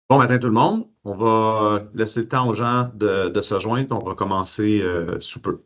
Bon matin tout le monde. On va laisser le temps aux gens de se joindre, puis on va commencer sous peu.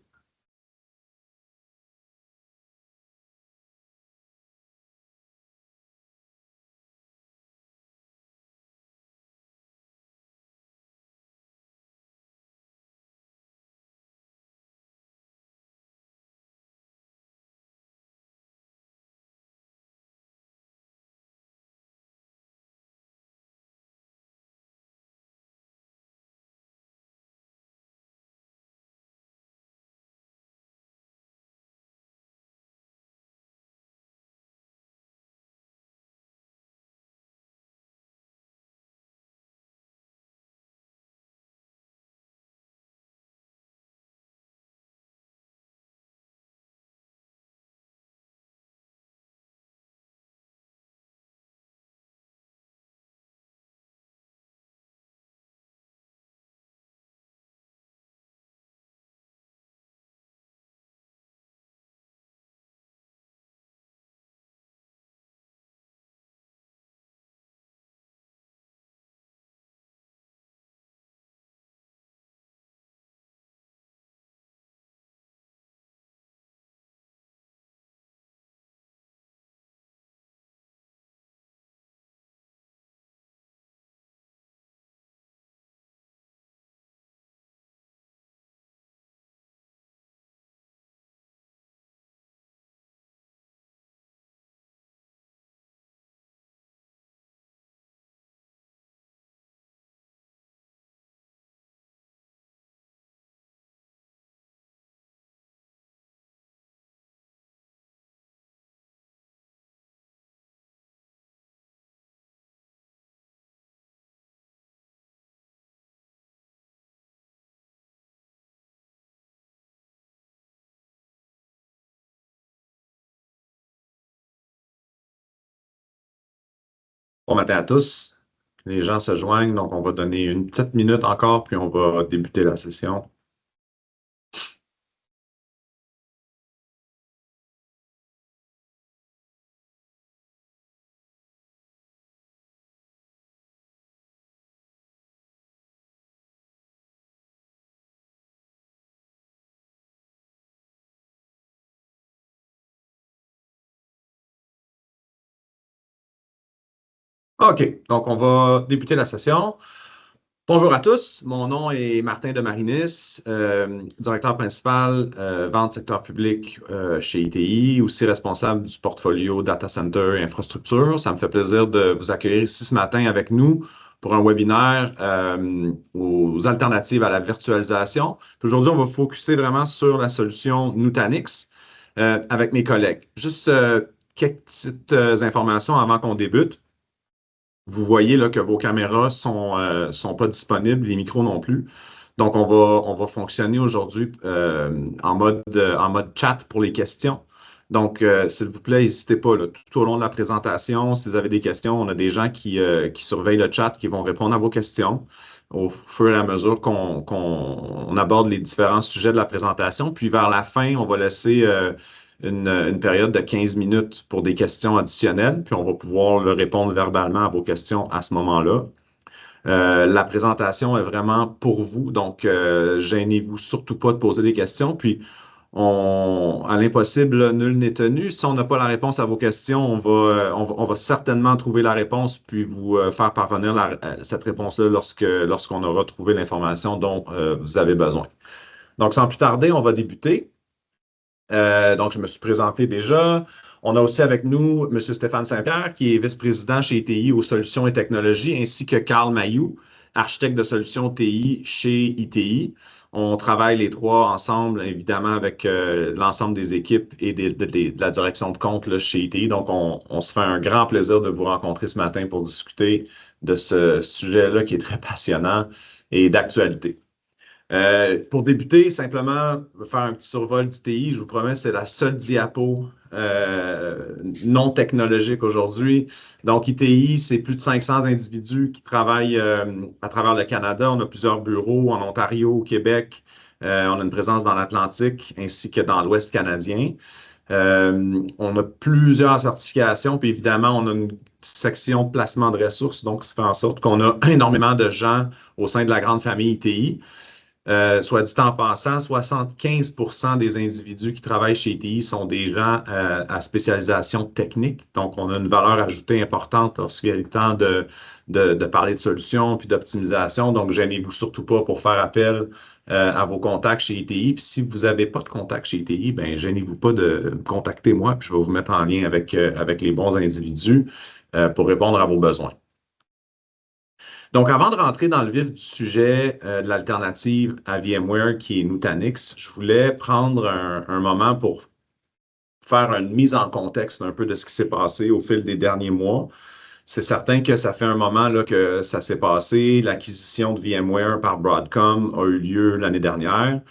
Bon matin à tous. Les gens se joignent, donc on va donner une petite minute encore, puis on va débuter la session. OK, donc on va débuter la session. Bonjour à tous, mon nom est Martin de Marinis, directeur principal vente secteur public chez ITI, aussi responsable du portfolio Data Center et Infrastructure. Ça me fait plaisir de vous accueillir ici ce matin avec nous pour un webinaire aux alternatives à la virtualisation. Puis aujourd'hui, on va focuser vraiment sur la solution Nutanix avec mes collègues. Juste quelques petites informations avant qu'on débute. Vous voyez là, que vos caméras sont pas disponibles, les micros non plus. Donc, on va fonctionner aujourd'hui en mode chat pour les questions. Donc, s'il vous plaît, n'hésitez pas là, tout au long de la présentation. Si vous avez des questions, on a des gens qui surveillent le chat, qui vont répondre à vos questions au fur et à mesure qu'on aborde les différents sujets de la présentation. Puis, vers la fin, on va laisser une période de 15 minutes pour des questions additionnelles, puis on va pouvoir le répondre verbalement à vos questions à ce moment-là. La présentation est vraiment pour vous, donc gênez-vous surtout pas de poser des questions. Puis, à l'impossible, là, nul n'est tenu. Si on n'a pas la réponse à vos questions, on va certainement trouver la réponse, puis vous faire parvenir cette réponse-là lorsqu'on aura trouvé l'information dont vous avez besoin. Donc, sans plus tarder, on va débuter. Donc, je me suis présenté déjà. On a aussi avec nous M. Stéphane Saint-Pierre, qui est vice-président chez ITI aux solutions et technologies, ainsi que Carl Mayou, architecte de solutions TI chez ITI. On travaille les trois ensemble, évidemment, avec l'ensemble des équipes et de la direction de compte là, chez ITI. Donc, on se fait un grand plaisir de vous rencontrer ce matin pour discuter de ce sujet-là qui est très passionnant et d'actualité. Pour débuter, simplement faire un petit survol d'ITI. Je vous promets, c'est la seule diapo non technologique aujourd'hui. Donc, ITI, c'est plus de 500 individus qui travaillent à travers le Canada. On a plusieurs bureaux en Ontario, au Québec. On a une présence dans l'Atlantique ainsi que dans l'Ouest canadien. On a plusieurs certifications, puis évidemment, on a une section de placement de ressources, donc ça fait en sorte qu'on a énormément de gens au sein de la grande famille ITI. Soit dit en passant, 75% des individus qui travaillent chez ITI sont des gens à spécialisation technique. Donc, on a une valeur ajoutée importante lorsqu'il y a le temps de parler de solutions puis d'optimisation. Donc, gênez-vous surtout pas pour faire appel à vos contacts chez ITI. Puis si vous n'avez pas de contact chez ITI, ben gênez-vous pas de me contacter moi, puis je vais vous mettre en lien avec les bons individus pour répondre à vos besoins. Donc, avant de rentrer dans le vif du sujet de l'alternative à VMware qui est Nutanix, je voulais prendre un moment pour faire une mise en contexte un peu de ce qui s'est passé au fil des derniers mois. C'est certain que ça fait un moment là, que ça s'est passé. L'acquisition de VMware par Broadcom a eu lieu l'année dernière.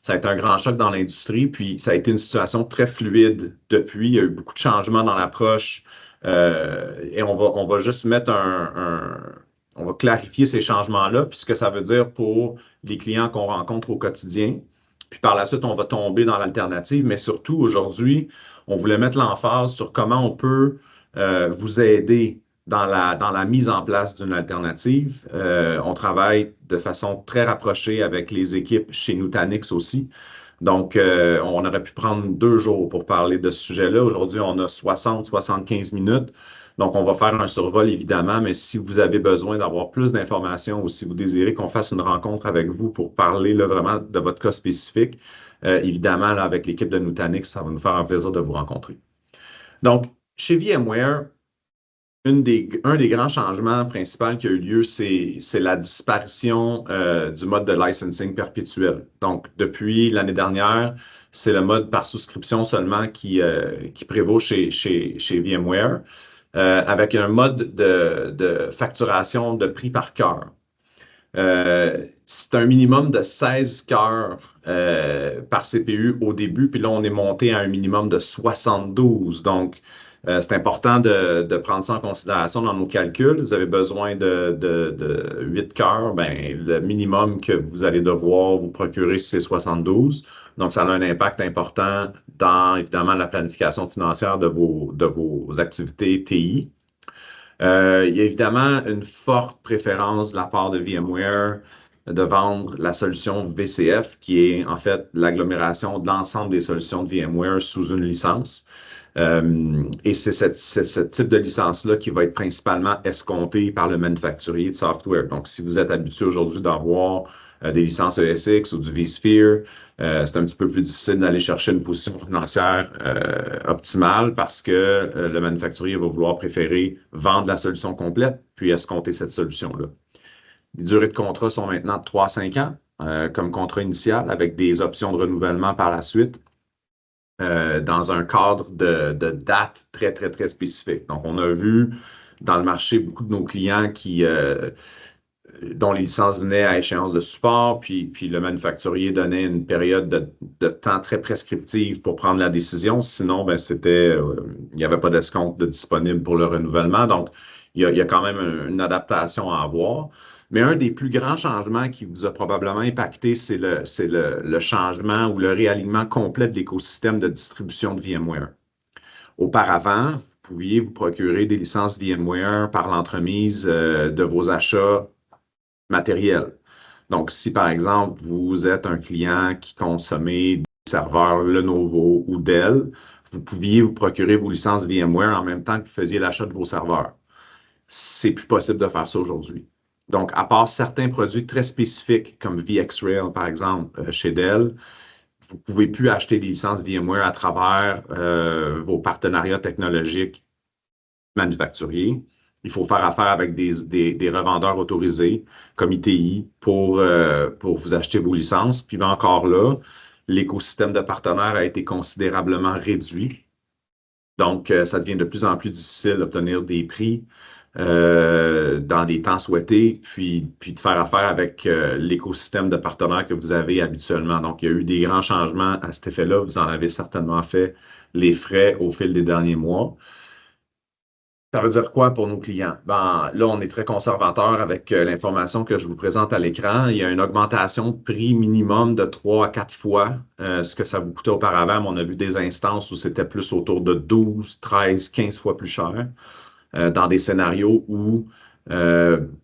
Ça a été un grand choc dans l'industrie, puis ça a été une situation très fluide depuis. Il y a eu beaucoup de changements dans l'approche et on va juste mettre on va clarifier ces changements-là, puis ce que ça veut dire pour les clients qu'on rencontre au quotidien. Puis par la suite, on va tomber dans l'alternative, mais surtout aujourd'hui, on voulait mettre l'emphase sur comment on peut vous aider dans la mise en place d'une alternative. On travaille de façon très rapprochée avec les équipes chez Nutanix aussi. Donc, on aurait pu prendre 2 jours pour parler de ce sujet-là. Aujourd'hui, on a 60-75 minutes. Donc, on va faire un survol, évidemment, mais si vous avez besoin d'avoir plus d'informations ou si vous désirez qu'on fasse une rencontre avec vous pour parler là, vraiment de votre cas spécifique, évidemment, là, avec l'équipe de Nutanix, ça va nous faire un plaisir de vous rencontrer. Donc, chez VMware, un des grands changements principaux qui a eu lieu, c'est la disparition du mode de licensing perpétuel. Donc, depuis l'année dernière, c'est le mode par souscription seulement qui prévaut chez VMware, avec un mode de facturation de prix par cœur. C'est un minimum de 16 cœurs par CPU au début, puis là, on est monté à un minimum de 72. Donc, c'est important de prendre ça en considération dans nos calculs. Vous avez besoin de 8 cœurs, ben, le minimum que vous allez devoir vous procurer, c'est 72. Donc, ça a un impact important dans, évidemment, la planification financière de vos activités TI. Il y a évidemment une forte préférence de la part de VMware de vendre la solution VCF, qui est en fait l'agglomération de l'ensemble des solutions de VMware sous une licence. Et c'est ce type de licence-là qui va être principalement escompté par le manufacturier de software. Donc, si vous êtes habitué aujourd'hui d'avoir des licences ESX ou du vSphere, c'est un petit peu plus difficile d'aller chercher une position financière optimale parce que le manufacturier va vouloir préférer vendre la solution complète puis escompter cette solution-là. Les durées de contrat sont maintenant de 3 à 5 ans comme contrat initial avec des options de renouvellement par la suite dans un cadre de date très, très, très spécifique. Donc, on a vu dans le marché beaucoup de nos clients dont les licences venaient à échéance de support, puis le manufacturier donnait une période de temps très prescriptive pour prendre la décision. Sinon, ben, il n'y avait pas d'escompte disponible pour le renouvellement. Donc, il y a quand même une adaptation à avoir. Mais un des plus grands changements qui vous a probablement impacté, c'est le changement ou le réalignement complet de l'écosystème de distribution de VMware. Auparavant, vous pouviez vous procurer des licences VMware par l'entremise de vos achats matériels. Donc, si par exemple, vous êtes un client qui consommait des serveurs Lenovo ou Dell, vous pouviez vous procurer vos licences VMware en même temps que vous faisiez l'achat de vos serveurs. C'est plus possible de faire ça aujourd'hui. Donc, à part certains produits très spécifiques comme VxRail, par exemple, chez Dell, vous ne pouvez plus acheter des licences VMware à travers vos partenariats technologiques manufacturiers. Il faut faire affaire avec des revendeurs autorisés comme ITI pour vous acheter vos licences. Puis encore là, l'écosystème de partenaires a été considérablement réduit. Donc, ça devient de plus en plus difficile d'obtenir des prix dans les temps souhaités, puis de faire affaire avec l'écosystème de partenaires que vous avez habituellement. Donc, il y a eu des grands changements à cet effet-là. Vous en avez certainement fait les frais au fil des derniers mois. Ça veut dire quoi pour nos clients? Ben, là, on est très conservateur avec l'information que je vous présente à l'écran. Il y a une augmentation de prix minimum de 3 à 4 fois ce que ça vous coûtait auparavant. Mais on a vu des instances où c'était plus autour de 12, 13, 15 fois plus cher. dans des scénarios où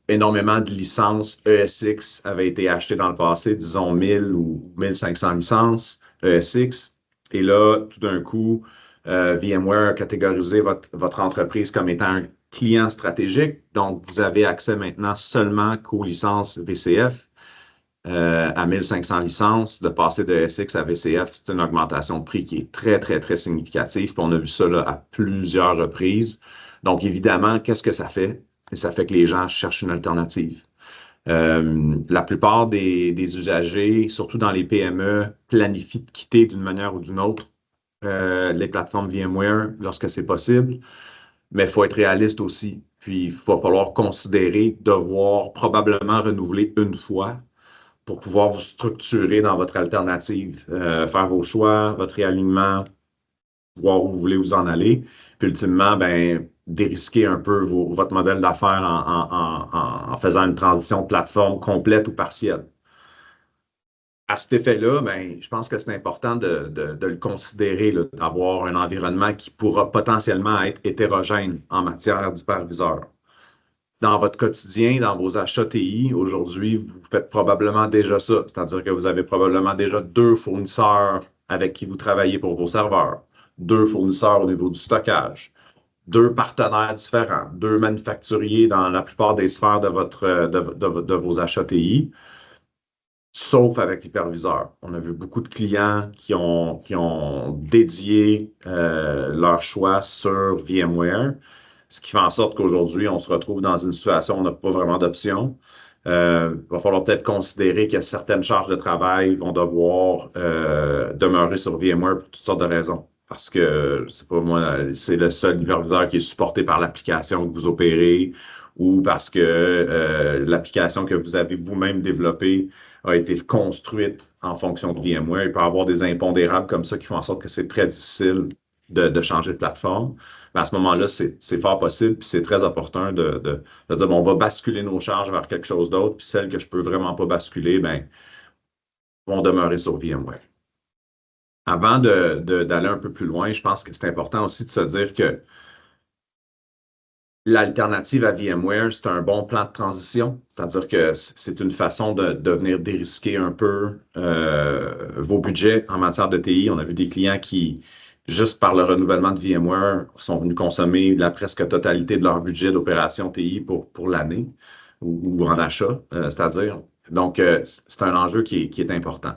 énormément de licences ESX avaient été achetées dans le passé, disons 1000 ou 1500 licences ESX. Et là, tout d'un coup, VMware a catégorisé votre entreprise comme étant un client stratégique. Donc, vous avez accès maintenant seulement qu'aux licences VCF. À 1500 licences, de passer de ESX à VCF, c'est une augmentation de prix qui est très, très, très significative. Puis on a vu ça là, à plusieurs reprises. Donc, évidemment, qu'est-ce que ça fait? Et ça fait que les gens cherchent une alternative. La plupart des usagers, surtout dans les PME, planifient de quitter d'une manière ou d'une autre les plateformes VMware lorsque c'est possible, mais il faut être réaliste aussi. Puis, il va falloir considérer devoir probablement renouveler une fois pour pouvoir vous structurer dans votre alternative, faire vos choix, votre réalignement, voir où vous voulez vous en aller. Puis, ultimement, ben, dérisquer un peu votre modèle d'affaires en faisant une transition de plateforme complète ou partielle. À cet effet-là, ben, je pense que c'est important de le considérer, d'avoir un environnement qui pourra potentiellement être hétérogène en matière d'hyperviseur. Dans votre quotidien, dans vos achats TI, aujourd'hui, vous faites probablement déjà ça. C'est-à-dire que vous avez probablement déjà deux fournisseurs avec qui vous travaillez pour vos serveurs, deux fournisseurs au niveau du stockage, deux partenaires différents, deux manufacturiers dans la plupart des sphères de vos achats TI, sauf avec l'hyperviseur. On a vu beaucoup de clients qui ont dédié leur choix sur VMware, ce qui fait en sorte qu'aujourd'hui, on se retrouve dans une situation où on n'a pas vraiment d'option. Il va falloir peut-être considérer que certaines charges de travail vont devoir demeurer sur VMware pour toutes sortes de raisons. Parce que, c'est pas moi, c'est le seul hyperviseur qui est supporté par l'application que vous opérez ou parce que l'application que vous avez vous-même développée a été construite en fonction de VMware. Il peut y avoir des impondérables comme ça qui font en sorte que c'est très difficile de changer de plateforme. Mais à ce moment-là, c'est fort possible, puis c'est très opportun de dire, bon, on va basculer nos charges vers quelque chose d'autre, puis celles que je peux vraiment pas basculer, ben, vont demeurer sur VMware. Avant d'aller un peu plus loin, je pense que c'est important aussi de se dire que l'alternative à VMware, c'est un bon plan de transition, c'est-à-dire que c'est une façon de venir dérisquer un peu vos budgets en matière de TI. On a vu des clients qui, juste par le renouvellement de VMware, sont venus consommer la presque totalité de leur budget d'opération TI pour l'année ou en achat, c'est-à-dire. Donc, c'est un enjeu qui est important.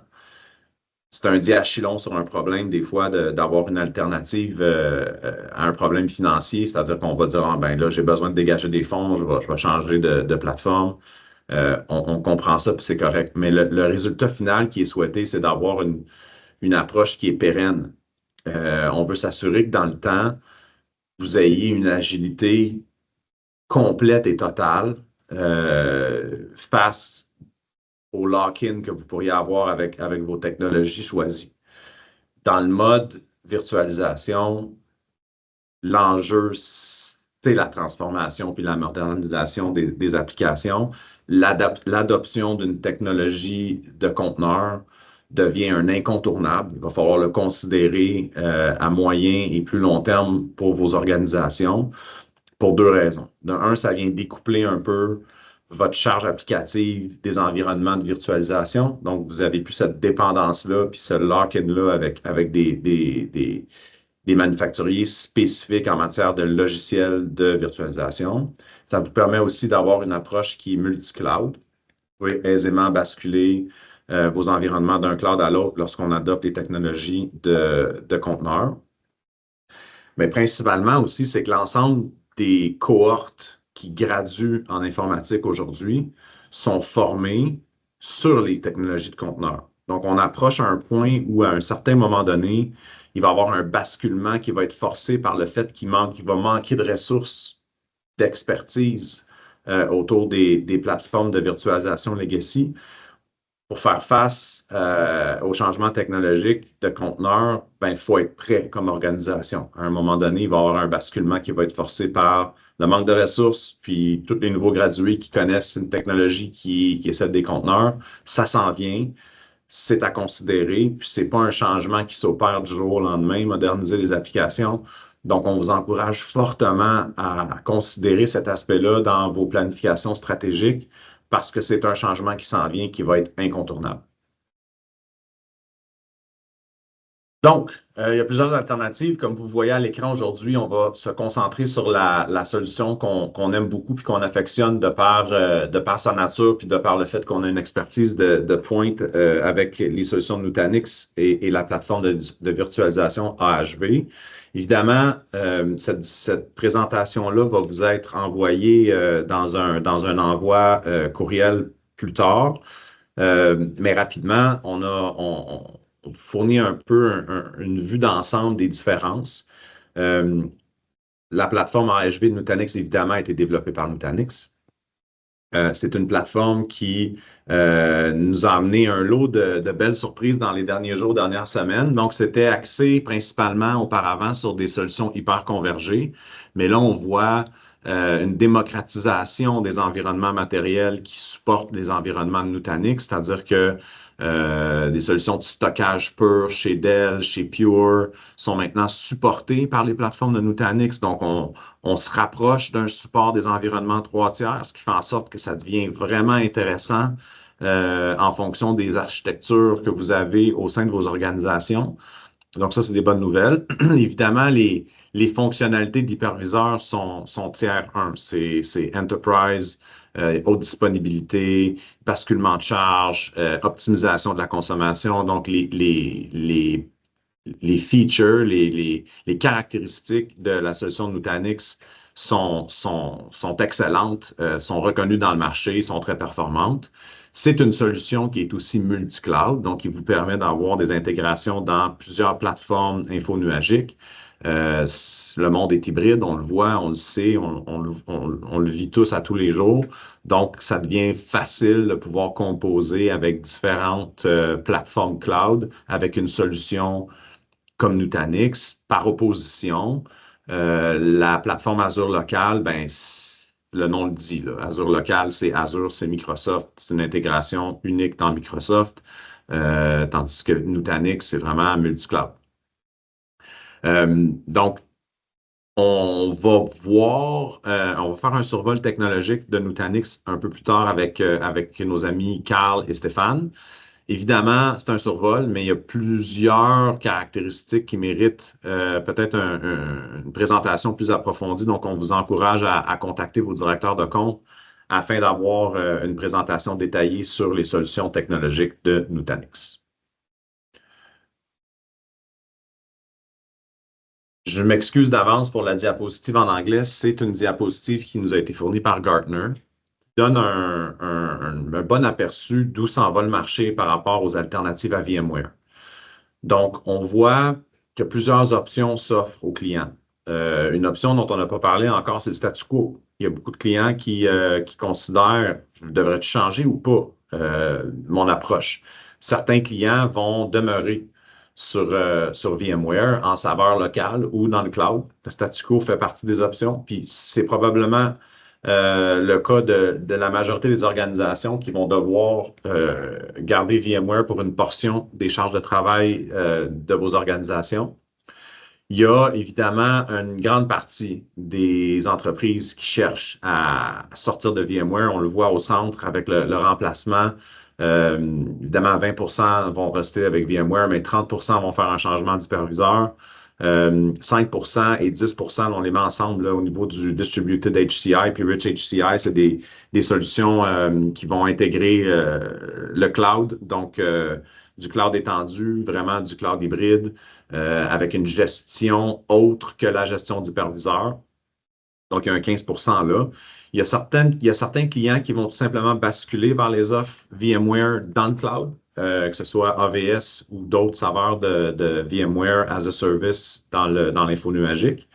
C'est un diachylon sur un problème, des fois, d'avoir une alternative à un problème financier, c'est-à-dire qu'on va dire, ah, ben là, j'ai besoin de dégager des fonds, je vais changer de plateforme. On comprend ça, puis c'est correct. Mais le résultat final qui est souhaité, c'est d'avoir une approche qui est pérenne. On veut s'assurer que dans le temps, vous ayez une agilité complète et totale face au lock-in que vous pourriez avoir avec vos technologies choisies. Dans le mode virtualisation, l'enjeu, c'est la transformation puis la modernisation des applications. L'adoption d'une technologie de conteneur devient un incontournable. Il va falloir le considérer à moyen et plus long terme pour vos organisations pour deux raisons. De un, ça vient découpler un peu votre charge applicative des environnements de virtualisation. Donc, vous n'avez plus cette dépendance-là, puis ce lock-in-là avec des manufacturiers spécifiques en matière de logiciels de virtualisation. Ça vous permet aussi d'avoir une approche qui est multi-cloud. Vous pouvez aisément basculer vos environnements d'un cloud à l'autre lorsqu'on adopte les technologies de conteneurs. Mais principalement aussi, c'est que l'ensemble des cohortes qui graduent en informatique aujourd'hui sont formées sur les technologies de conteneurs. Donc, on approche à un point où, à un certain moment donné, il va y avoir un basculement qui va être forcé par le fait qu'il va manquer de ressources d'expertise autour des plateformes de virtualisation legacy pour faire face aux changements technologiques de conteneurs, ben, il faut être prêt comme organisation. À un moment donné, il va y avoir un basculement qui va être forcé par le manque de ressources, puis tous les nouveaux gradués qui connaissent une technologie qui est celle des conteneurs. Ça s'en vient, c'est à considérer, puis c'est pas un changement qui s'opère du jour au lendemain, moderniser les applications. Donc, on vous encourage fortement à considérer cet aspect-là dans vos planifications stratégiques parce que c'est un changement qui s'en vient qui va être incontournable. Donc, il y a plusieurs alternatives. Comme vous voyez à l'écran aujourd'hui, on va se concentrer sur la solution qu'on aime beaucoup puis qu'on affectionne de par sa nature puis de par le fait qu'on a une expertise de pointe avec les solutions de Nutanix et la plateforme de virtualisation AHV. Évidemment, cette présentation-là va vous être envoyée dans un envoi courriel plus tard. Mais rapidement, on fournit un peu une vue d'ensemble des différences. Euh, la plateforme AHV de Nutanix, évidemment, a été développée par Nutanix. C'est une plateforme qui nous a amené un lot de belles surprises dans les derniers jours, dernières semaines. Donc, c'était axé principalement auparavant sur des solutions hyper convergées. Mais là, on voit une démocratisation des environnements matériels qui supportent les environnements de Nutanix, c'est-à-dire que des solutions de stockage pur chez Dell, chez Pure, sont maintenant supportées par les plateformes de Nutanix. Donc, on se rapproche d'un support des environnements 3 tiers, ce qui fait en sorte que ça devient vraiment intéressant en fonction des architectures que vous avez au sein de vos organisations. Donc, ça, c'est des bonnes nouvelles. Évidemment, les fonctionnalités d'hyperviseur sont tiers 1. C'est Enterprise, haute disponibilité, basculement de charge, optimisation de la consommation. Donc, les features, les caractéristiques de la solution de Nutanix sont excellentes, sont reconnues dans le marché, sont très performantes. C'est une solution qui est aussi multi-cloud, donc qui vous permet d'avoir des intégrations dans plusieurs plateformes infonuagiques. Le monde est hybride, on le voit, on le sait, on le vit tous à tous les jours. Donc, ça devient facile de pouvoir composer avec différentes plateformes cloud avec une solution comme Nutanix. Par opposition, la plateforme Azure Local, ben, le nom le dit, là. Azure Local, c'est Azure, c'est Microsoft, c'est une intégration unique dans Microsoft, tandis que Nutanix, c'est vraiment multi-cloud. Donc, on va faire un survol technologique de Nutanix un peu plus tard avec nos amis Carl et Stéphane. Évidemment, c'est un survol, mais il y a plusieurs caractéristiques qui méritent peut-être une présentation plus approfondie. Donc, on vous encourage à contacter vos directeurs de compte afin d'avoir une présentation détaillée sur les solutions technologiques de Nutanix. Je m'excuse d'avance pour la diapositive en anglais. C'est une diapositive qui nous a été fournie par Gartner. Donne un bon aperçu d'où s'en va le marché par rapport aux alternatives à VMware. Donc, on voit que plusieurs options s'offrent aux clients. Une option dont on n'a pas parlé encore, c'est le statu quo. Il y a beaucoup de clients qui considèrent, devrais-tu changer ou pas mon approche. Certains clients vont demeurer sur VMware en saveur locale ou dans le cloud. Le statu quo fait partie des options. Puis c'est probablement le cas de la majorité des organisations qui vont devoir garder VMware pour une portion des charges de travail de vos organisations. Il y a évidemment une grande partie des entreprises qui cherchent à sortir de VMware. On le voit au centre avec le remplacement. Évidemment, 20% vont rester avec VMware, mais 30% vont faire un changement d'hyperviseur. 5% et 10%, on les met ensemble là, au niveau du Distributed HCI puis Rich HCI, c'est des solutions qui vont intégrer le cloud, donc du cloud étendu, vraiment du cloud hybride, avec une gestion autre que la gestion d'hyperviseur. Donc, il y a un 15% là. Il y a certains clients qui vont tout simplement basculer vers les offres VMware dans le cloud, que ce soit AVS ou d'autres saveurs de VMware as a service dans l'info nuagique.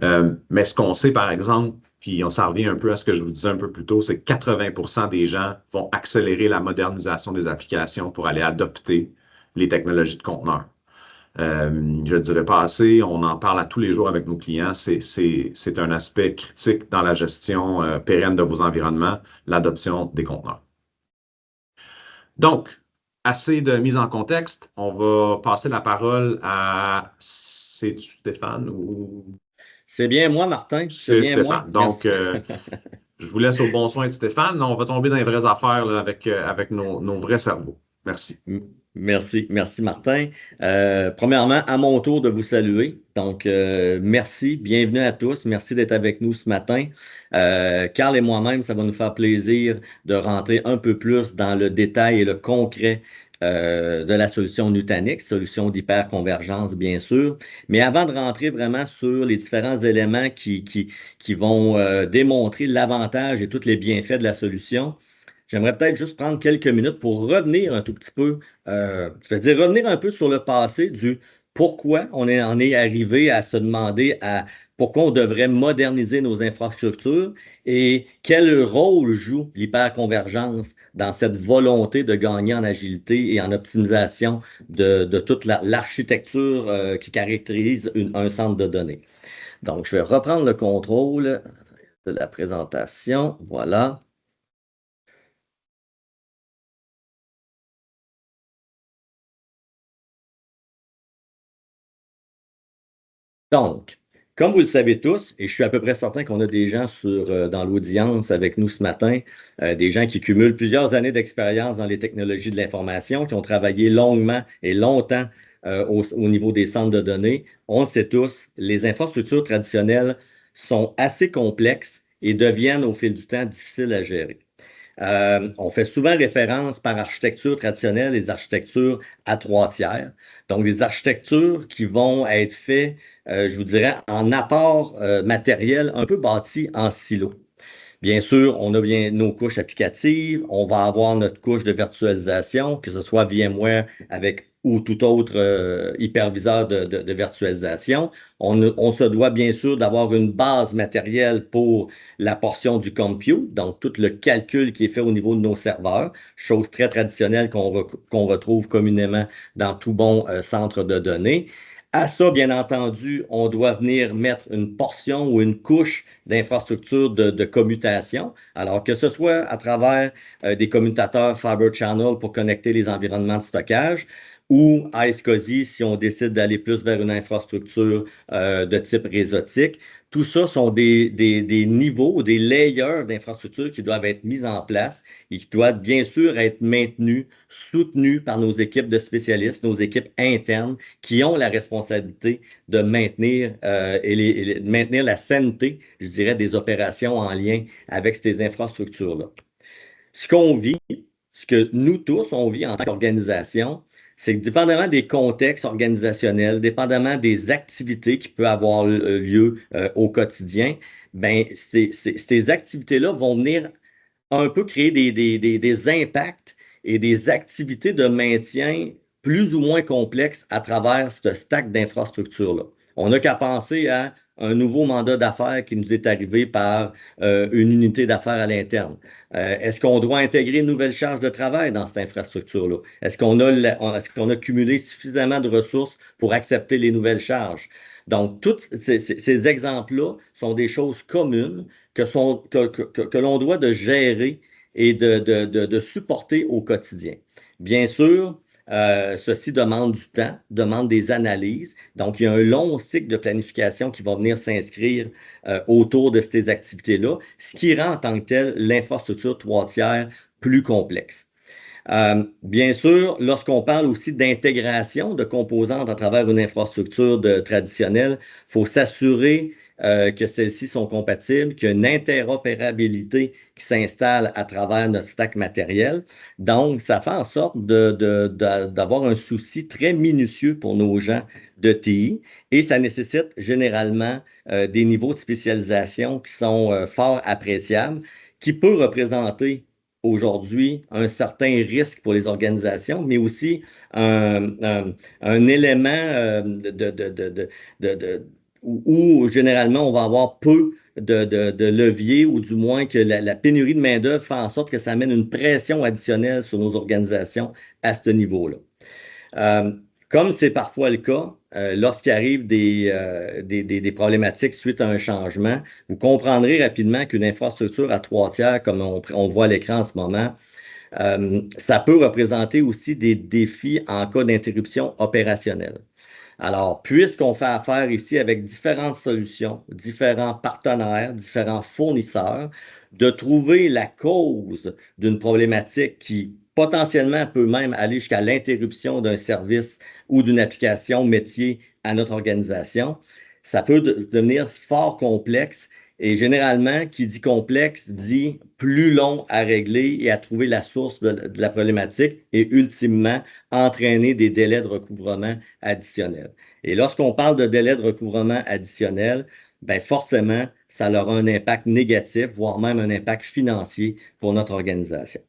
Mais ce qu'on sait, par exemple, puis on s'en revient un peu à ce que je vous disais un peu plus tôt, c'est que 80% des gens vont accélérer la modernisation des applications pour aller adopter les technologies de conteneurs. Je ne dirais pas assez, on en parle à tous les jours avec nos clients. C'est un aspect critique dans la gestion pérenne de vos environnements, l'adoption des conteneurs. Donc, assez de mise en contexte. On va passer la parole à... C'est Stéphane ou... C'est bien moi, Martin. C'est C'est bien moi. Stéphane. Donc, Merci. je vous laisse au bon soin de Stéphane. On va tomber dans les vraies affaires là, avec nos vrais cerveaux. Merci. Merci, merci Martin. Premièrement, à mon tour de vous saluer. Donc, merci, bienvenue à tous. Merci d'être avec nous ce matin. Carl et moi-même, ça va nous faire plaisir de rentrer un peu plus dans le détail et le concret de la solution Nutanix, solution d'hyperconvergence, bien sûr. Mais avant de rentrer vraiment sur les différents éléments qui vont démontrer l'avantage et tous les bienfaits de la solution, j'aimerais peut-être juste prendre quelques minutes pour revenir un tout petit peu, c'est-à-dire revenir un peu sur le passé du pourquoi en est arrivé à se demander pourquoi on devrait moderniser nos infrastructures et quel rôle joue l'hyperconvergence dans cette volonté de gagner en agilité et en optimisation de toute l'architecture qui caractérise un centre de données. Donc, je vais reprendre le contrôle de la présentation. Voilà. Donc, comme vous le savez tous, et je suis à peu près certain qu'on a des gens dans l'audience avec nous ce matin, des gens qui cumulent plusieurs années d'expérience dans les technologies de l'information, qui ont travaillé longuement et longtemps au niveau des centres de données. On le sait tous, les infrastructures traditionnelles sont assez complexes et deviennent au fil du temps difficiles à gérer. On fait souvent référence par architecture traditionnelle les architectures à trois tiers. Donc, des architectures qui vont être faites, je vous dirais, en apport matériel un peu bâti en silo. Bien sûr, on a bien nos couches applicatives, on va avoir notre couche de virtualisation, que ce soit VMware avec ou tout autre hyperviseur de virtualisation. On se doit bien sûr d'avoir une base matérielle pour la portion du compute, donc tout le calcul qui est fait au niveau de nos serveurs, chose très traditionnelle qu'on retrouve communément dans tout bon centre de données. À ça, bien entendu, on doit venir mettre une portion ou une couche d'infrastructures de commutation. Alors que ce soit à travers des commutateurs Fiber Channel pour connecter les environnements de stockage ou iSCSI si on décide d'aller plus vers une infrastructure de type réseautique. Tout ça sont des niveaux, des layers d'infrastructures qui doivent être mis en place et qui doivent bien sûr être maintenus, soutenus par nos équipes de spécialistes, nos équipes internes qui ont la responsabilité de maintenir, maintenir la sainteté, je dirais, des opérations en lien avec ces infrastructures-là. Ce qu'on vit, ce que nous tous, on vit en tant qu'organisation, c'est que dépendamment des contextes organisationnels, dépendamment des activités qui peuvent avoir lieu au quotidien, ben, ces activités-là vont venir un peu créer des impacts et des activités de maintien plus ou moins complexes à travers ce stack d'infrastructures-là. On n'a qu'à penser à un nouveau mandat d'affaires qui nous est arrivé par une unité d'affaires à l'interne. Est-ce qu'on doit intégrer une nouvelle charge de travail dans cette infrastructure-là? Est-ce qu'on a cumulé suffisamment de ressources pour accepter les nouvelles charges? Donc, tous ces exemples-là sont des choses communes que l'on doit de gérer et de supporter au quotidien. Bien sûr, ceci demande du temps, demande des analyses. Donc, il y a un long cycle de planification qui va venir s'inscrire autour de ces activités-là, ce qui rend en tant que tel l'infrastructure trois tiers plus complexe. Bien sûr, lorsqu'on parle aussi d'intégration de composantes à travers une infrastructure traditionnelle, il faut s'assurer que celles-ci sont compatibles, qu'il y a une interopérabilité qui s'installe à travers notre stack matériel. Donc, ça fait en sorte d'avoir un souci très minutieux pour nos gens de TI et ça nécessite généralement des niveaux de spécialisation qui sont fort appréciables, qui peut représenter aujourd'hui un certain risque pour les organisations, mais aussi un élément où généralement on va avoir peu de levier ou du moins que la pénurie de main-d'œuvre fait en sorte que ça amène une pression additionnelle sur nos organisations à ce niveau-là. Euh, Comme c'est parfois le cas, lorsqu'il arrive des problématiques suite à un changement, vous comprendrez rapidement qu'une infrastructure à trois tiers, comme on voit à l'écran en ce moment, Ça peut représenter aussi des défis en cas d'interruption opérationnelle. Alors, puisqu'on fait affaire ici avec différentes solutions, différents partenaires, différents fournisseurs, de trouver la cause d'une problématique qui potentiellement peut même aller jusqu'à l'interruption d'un service ou d'une application métier à notre organisation, ça peut devenir fort complexe. Et généralement, qui dit complexe dit plus long à régler et à trouver la source de la problématique et ultimement entraîner des délais de recouvrement additionnels. Et lorsqu'on parle de délais de recouvrement additionnels, ben forcément, ça aura un impact négatif, voire même un impact financier pour notre organisation.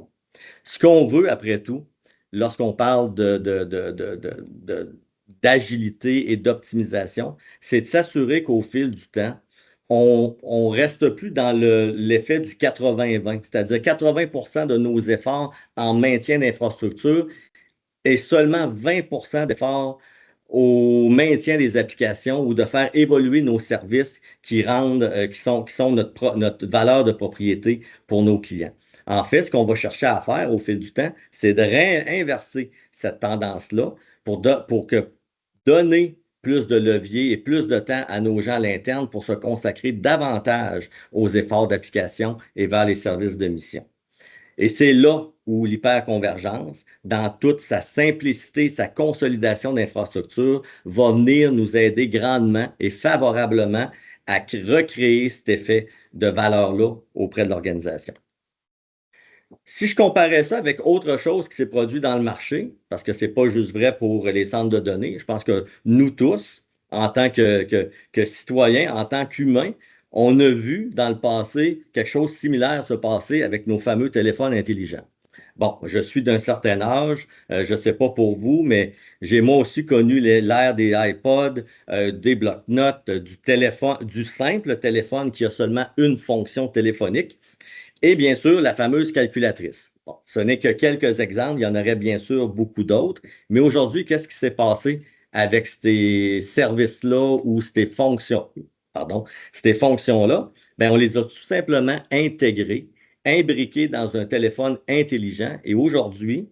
Ce qu'on veut, après tout, lorsqu'on parle d'agilité et d'optimisation, c'est de s'assurer qu'au fil du temps, on ne reste plus dans l'effet du 80-20, c'est-à-dire 80% de nos efforts en maintien d'infrastructure et seulement 20% d'efforts au maintien des applications ou de faire évoluer nos services qui sont notre valeur de propriété pour nos clients. En fait, ce qu'on va chercher à faire au fil du temps, c'est de réinverser cette tendance-là pour donner plus de levier et plus de temps à nos gens à l'interne pour se consacrer davantage aux efforts d'application et vers les services de mission. Et c'est là où l'hyperconvergence, dans toute sa simplicité, sa consolidation d'infrastructures, va venir nous aider grandement et favorablement à recréer cet effet de valeur-là auprès de l'organisation. Si je comparais ça avec autre chose qui s'est produit dans le marché, parce que ce n'est pas juste vrai pour les centres de données, je pense que nous tous, en tant que citoyens, en tant qu'humains, on a vu dans le passé quelque chose de similaire se passer avec nos fameux téléphones intelligents. Bon, je suis d'un certain âge, je ne sais pas pour vous, mais j'ai moi aussi connu l'ère des iPods, des bloc-notes, du simple téléphone qui a seulement une fonction téléphonique. Et bien sûr, la fameuse calculatrice. Bon, ce n'est que quelques exemples, il y en aurait bien sûr beaucoup d'autres. Mais aujourd'hui, qu'est-ce qui s'est passé avec ces services-là ou ces fonctions-là? Bien, on les a tout simplement intégrées, imbriquées dans un téléphone intelligent. Et aujourd'hui,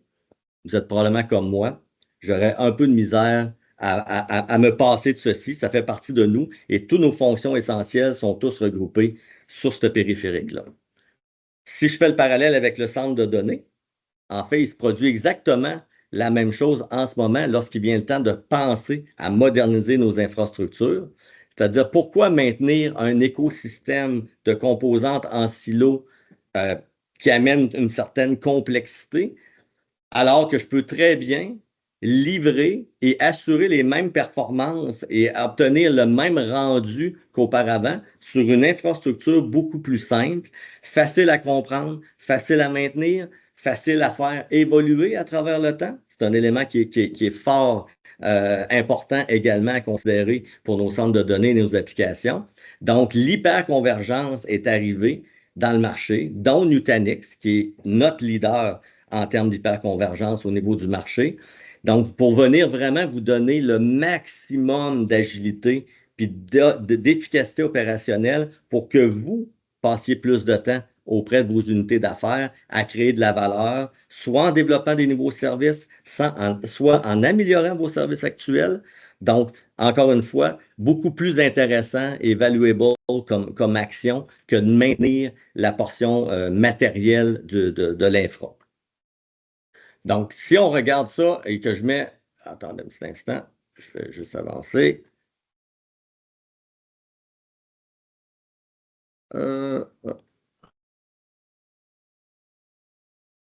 vous êtes probablement comme moi, j'aurais un peu de misère à me passer de ceci. Ça fait partie de nous et toutes nos fonctions essentielles sont tous regroupées sur ce périphérique-là. Si je fais le parallèle avec le centre de données, en fait, il se produit exactement la même chose en ce moment lorsqu'il vient le temps de penser à moderniser nos infrastructures. C'est-à-dire pourquoi maintenir un écosystème de composantes en silo qui amène une certaine complexité, alors que je peux très bien livrer et assurer les mêmes performances et obtenir le même rendu qu'auparavant sur une infrastructure beaucoup plus simple, facile à comprendre, facile à maintenir, facile à faire évoluer à travers le temps. C'est un élément qui est fort important également à considérer pour nos centres de données et nos applications. Donc, l'hyperconvergence est arrivée dans le marché, dont Nutanix, qui est notre leader en termes d'hyperconvergence au niveau du marché. Donc, pour venir vraiment vous donner le maximum d'agilité puis d'efficacité opérationnelle pour que vous passiez plus de temps auprès de vos unités d'affaires à créer de la valeur, soit en développant des nouveaux services, soit en améliorant vos services actuels. Donc, encore une fois, beaucoup plus intéressant et valuable comme action que de maintenir la portion matérielle de l'infra. Donc, si on regarde ça et que je mets... Attendez un petit instant, je vais juste avancer.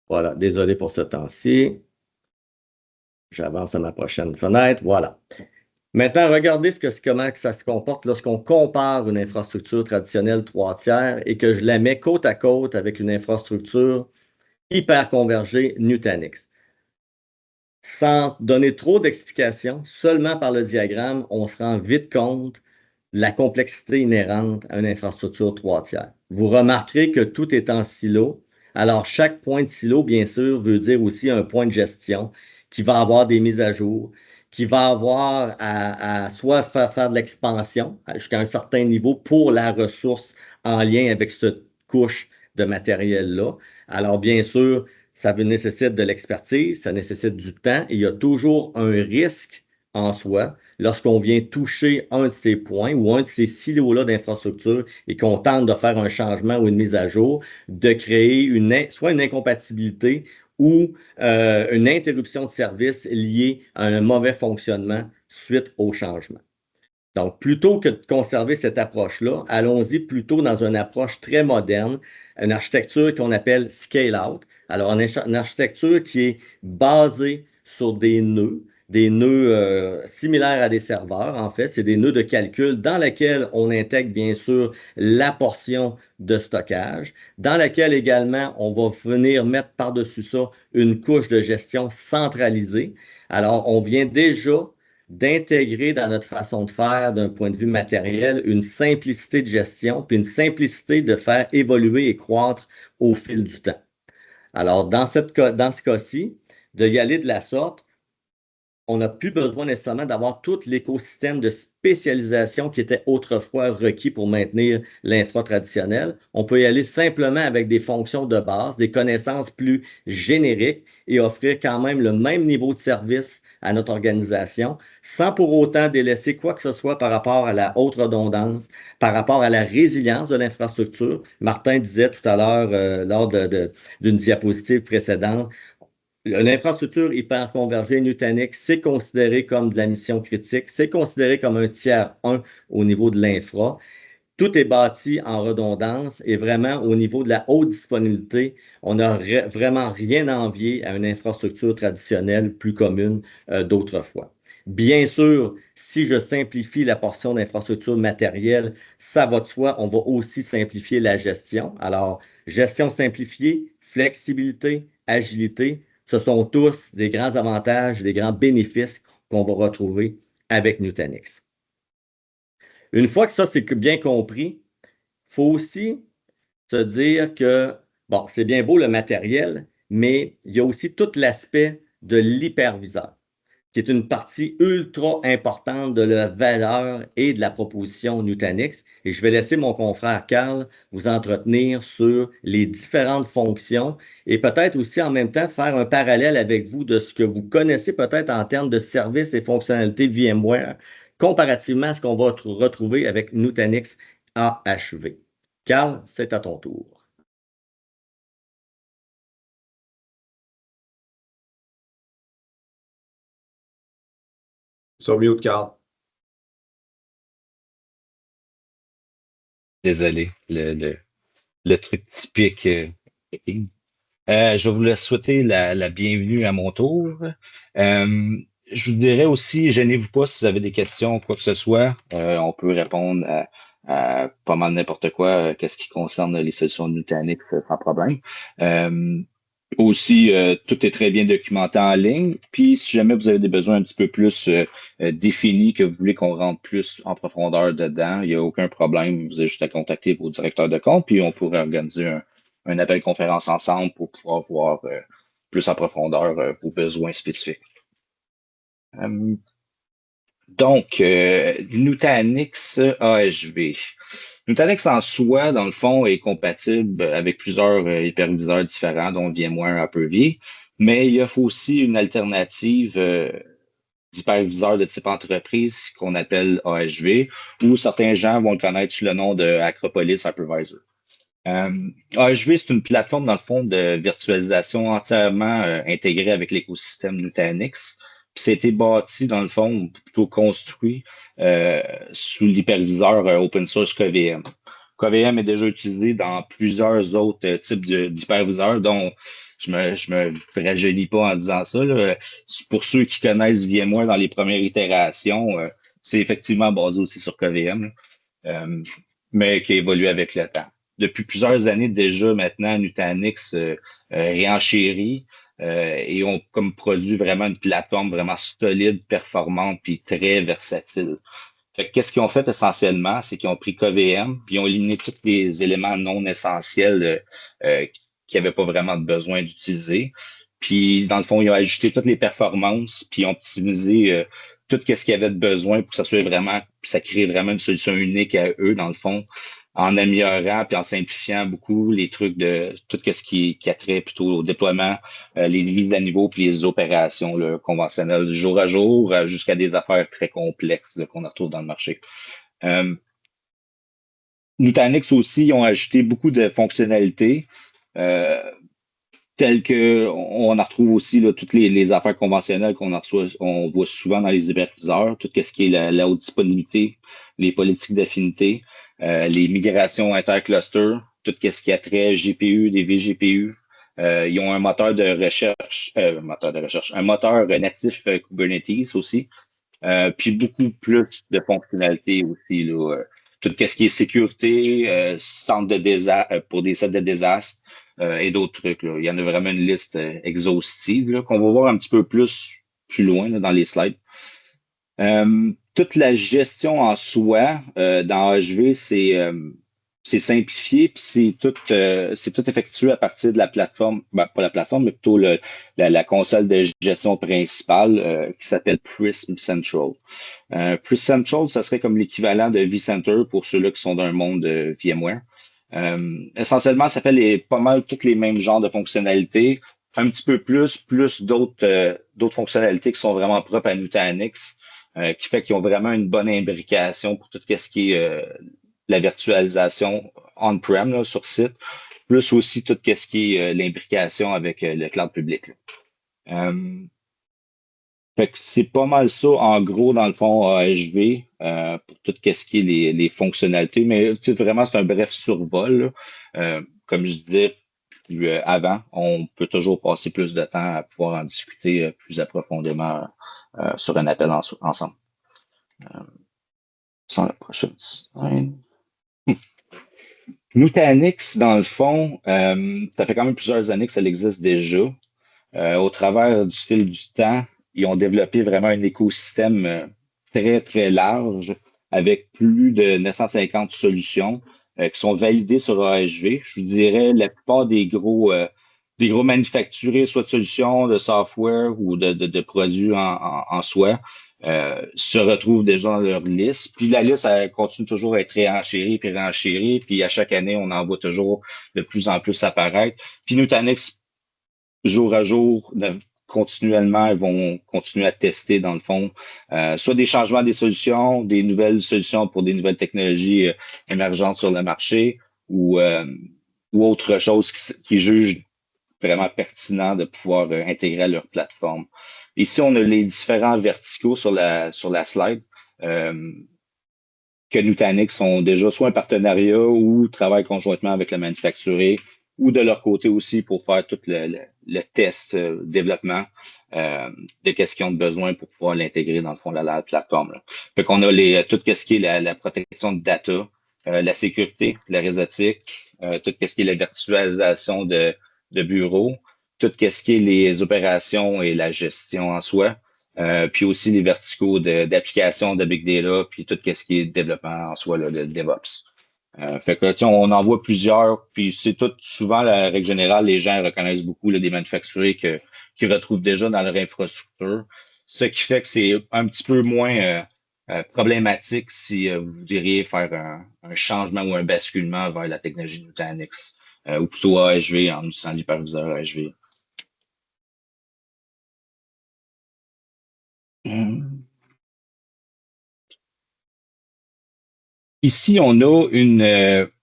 Voilà, désolé pour ce temps-ci. J'avance à ma prochaine fenêtre. Voilà. Maintenant, regardez comment ça se comporte lorsqu'on compare une infrastructure traditionnelle 3 tiers et que je la mets côte à côte avec une infrastructure hyper convergée Nutanix. Sans donner trop d'explications, seulement par le diagramme, on se rend vite compte de la complexité inhérente à une infrastructure 3 tiers. Vous remarquerez que tout est en silo. Alors, chaque point de silo, bien sûr, veut dire aussi un point de gestion qui va avoir des mises à jour, qui va avoir à soit faire de l'expansion jusqu'à un certain niveau pour la ressource en lien avec cette couche de matériel-là. Alors, bien sûr, ça nécessite de l'expertise, ça nécessite du temps et il y a toujours un risque en soi lorsqu'on vient toucher un de ces points ou un de ces silos-là d'infrastructure et qu'on tente de faire un changement ou une mise à jour, de créer soit une incompatibilité ou une interruption de service liée à un mauvais fonctionnement suite au changement. Donc, plutôt que de conserver cette approche-là, allons-y plutôt dans une approche très moderne, une architecture qu'on appelle scale-out. Alors, une architecture qui est basée sur des nœuds similaires à des serveurs, en fait. C'est des nœuds de calcul dans lesquels on intègre, bien sûr, la portion de stockage, dans laquelle également on va venir mettre par-dessus ça une couche de gestion centralisée. Alors, on vient déjà d'intégrer dans notre façon de faire d'un point de vue matériel une simplicité de gestion, puis une simplicité de faire évoluer et croître au fil du temps. Alors, dans ce cas-ci, de y aller de la sorte, on n'a plus besoin nécessairement d'avoir tout l'écosystème de spécialisation qui était autrefois requis pour maintenir l'infra traditionnel. On peut y aller simplement avec des fonctions de base, des connaissances plus génériques et offrir quand même le même niveau de service à notre organisation, sans pour autant délaisser quoi que ce soit par rapport à la haute redondance, par rapport à la résilience de l'infrastructure. Martin disait tout à l'heure, lors d'une diapositive précédente, une infrastructure hyperconvergée Nutanix, c'est considéré comme de la mission critique, c'est considéré comme un tiers 1 au niveau de l'infra. Tout est bâti en redondance et vraiment au niveau de la haute disponibilité, on n'a vraiment rien à envier à une infrastructure traditionnelle plus commune d'autrefois. Bien sûr, si je simplifie la portion d'infrastructure matérielle, ça va de soi, on va aussi simplifier la gestion. Alors, gestion simplifiée, flexibilité, agilité, ce sont tous des grands avantages, des grands bénéfices qu'on va retrouver avec Nutanix. Une fois que ça, c'est bien compris, il faut aussi se dire que, bon, c'est bien beau le matériel, mais il y a aussi tout l'aspect de l'hyperviseur, qui est une partie ultra importante de la valeur et de la proposition Nutanix. Et je vais laisser mon confrère Carl vous entretenir sur les différentes fonctions et peut-être aussi en même temps faire un parallèle avec vous de ce que vous connaissez peut-être en termes de services et fonctionnalités VMware comparativement à ce qu'on va retrouver avec Nutanix AHV. Carl, c'est à ton tour. Sur mute, Carl. Désolé, le truc typique. Je vais vous souhaiter la bienvenue à mon tour. Je vous dirais aussi, gênez-vous pas si vous avez des questions, quoi que ce soit. On peut répondre à pas mal n'importe quoi, qu'est-ce qui concerne les solutions Nutanix sans problème. Aussi, tout est très bien documenté en ligne. Puis, si jamais vous avez des besoins un petit peu plus définis, que vous voulez qu'on rentre plus en profondeur dedans, il n'y a aucun problème. Vous avez juste à contacter vos directeurs de compte, puis on pourrait organiser un appel conférence ensemble pour pouvoir voir plus en profondeur vos besoins spécifiques. Donc, Nutanix AHV. Nutanix en soi, dans le fond, est compatible avec plusieurs hyperviseurs différents, dont VMware Hyper-V, mais il y a aussi une alternative d'hyperviseur de type entreprise qu'on appelle AHV, où certains gens vont le connaître sous le nom de Acropolis Hypervisor. AHV, c'est une plateforme, dans le fond, de virtualisation entièrement intégrée avec l'écosystème Nutanix. Puis ça a été bâti, dans le fond, plutôt construit sous l'hyperviseur open source KVM. KVM est déjà utilisé dans plusieurs autres types d'hyperviseurs, dont je me rajeunis pas en disant ça. Là. Pour ceux qui connaissent VMware dans les premières itérations, c'est effectivement basé aussi sur KVM, mais qui a évolué avec le temps. Depuis plusieurs années déjà, maintenant, Nutanix réenchérit et ont comme produit vraiment une plateforme vraiment solide, performante, puis très versatile. Qu'est-ce qu'ils ont fait essentiellement? C'est qu'ils ont pris KVM, puis ils ont éliminé tous les éléments non essentiels qu'ils n'avaient pas vraiment besoin d'utiliser. Puis, dans le fond, ils ont ajouté toutes les performances, puis ils ont optimisé tout ce qu'il y avait de besoin pour que ça soit vraiment, ça crée vraiment une solution unique à eux, dans le fond. en améliorant puis en simplifiant beaucoup les trucs de tout ce qui a trait plutôt au déploiement, les livres à niveau puis les opérations là, conventionnelles du jour à jour jusqu'à des affaires très complexes là, qu'on retrouve dans le marché. Nutanix aussi ont ajouté beaucoup de fonctionnalités. Telles que on en retrouve aussi là, toutes les affaires conventionnelles on voit souvent dans les hyperviseurs, tout ce qui est la haute disponibilité, les politiques d'affinité, les migrations intercluster, tout ce qui a trait GPU, des vGPU. Ils ont un moteur de recherche, un moteur natif Kubernetes aussi, puis beaucoup plus de fonctionnalités aussi là, tout ce qui est sécurité, centre de désastre pour des sites de désastre. Et d'autres trucs. Là. Il y en a vraiment une liste exhaustive là, qu'on va voir un petit peu plus loin là, dans les slides. Toute la gestion en soi dans HV, c'est simplifié, puis c'est tout effectué à partir de la plateforme, pas la plateforme, mais plutôt la console de gestion principale qui s'appelle Prism Central. Prism Central, ça serait comme l'équivalent de vCenter pour ceux-là qui sont dans un monde de VMware. Essentiellement, ça fait pas mal tous les mêmes genres de fonctionnalités, un petit peu plus d'autres fonctionnalités qui sont vraiment propres à Nutanix, qui fait qu'ils ont vraiment une bonne imbrication pour tout ce qui est la virtualisation on-prem sur site, plus aussi tout ce qui est l'imbrication avec le cloud public. Fait que c'est pas mal ça, en gros, dans le fond, AHV, pour tout ce qui est les fonctionnalités. Mais vraiment, c'est un bref survol. Comme je disais avant, on peut toujours passer plus de temps à pouvoir en discuter plus approfondément sur un appel ensemble. Sans la prochaine slide. Nutanix, dans le fond, ça fait quand même plusieurs années que ça existe déjà. Au travers du fil du temps, ils ont développé vraiment un écosystème très, très large avec plus de 950 solutions qui sont validées sur AHV. Je vous dirais, la plupart des gros manufacturiers, soit de solutions, de software ou de produits en soi, se retrouvent déjà dans leur liste. Puis la liste, elle continue toujours à être réenchérie. Puis à chaque année, on en voit toujours de plus en plus apparaître. Puis Nutanix, jour à jour, continuellement, ils vont continuer à tester, dans le fond, soit des changements des solutions, des nouvelles solutions pour des nouvelles technologies émergentes sur le marché ou autre chose qui jugent vraiment pertinent de pouvoir intégrer à leur plateforme. Ici, on a les différents verticaux sur la slide que Nutanix ont déjà soit un partenariat ou travaillent conjointement avec le manufacturier ou de leur côté aussi pour faire tout le test, développement de qu'est-ce qu'ils ont besoin pour pouvoir l'intégrer dans le fond de la plateforme. Là. Fait qu'on a tout ce qui est la protection de data, la sécurité, la réseautique, tout ce qui est la virtualisation de bureaux, tout ce qui est les opérations et la gestion en soi, puis aussi les verticaux d'application de big data, puis tout ce qui est développement en soi, là, le DevOps. Fait que on en voit plusieurs, puis c'est tout souvent la règle générale, les gens reconnaissent beaucoup là, des manufacturiers qui retrouvent déjà dans leur infrastructure, ce qui fait que c'est un petit peu moins problématique si vous voudriez faire un changement ou un basculement vers la technologie Nutanix, ou plutôt AHV en utilisant l'hyperviseur AHV. Ici, on a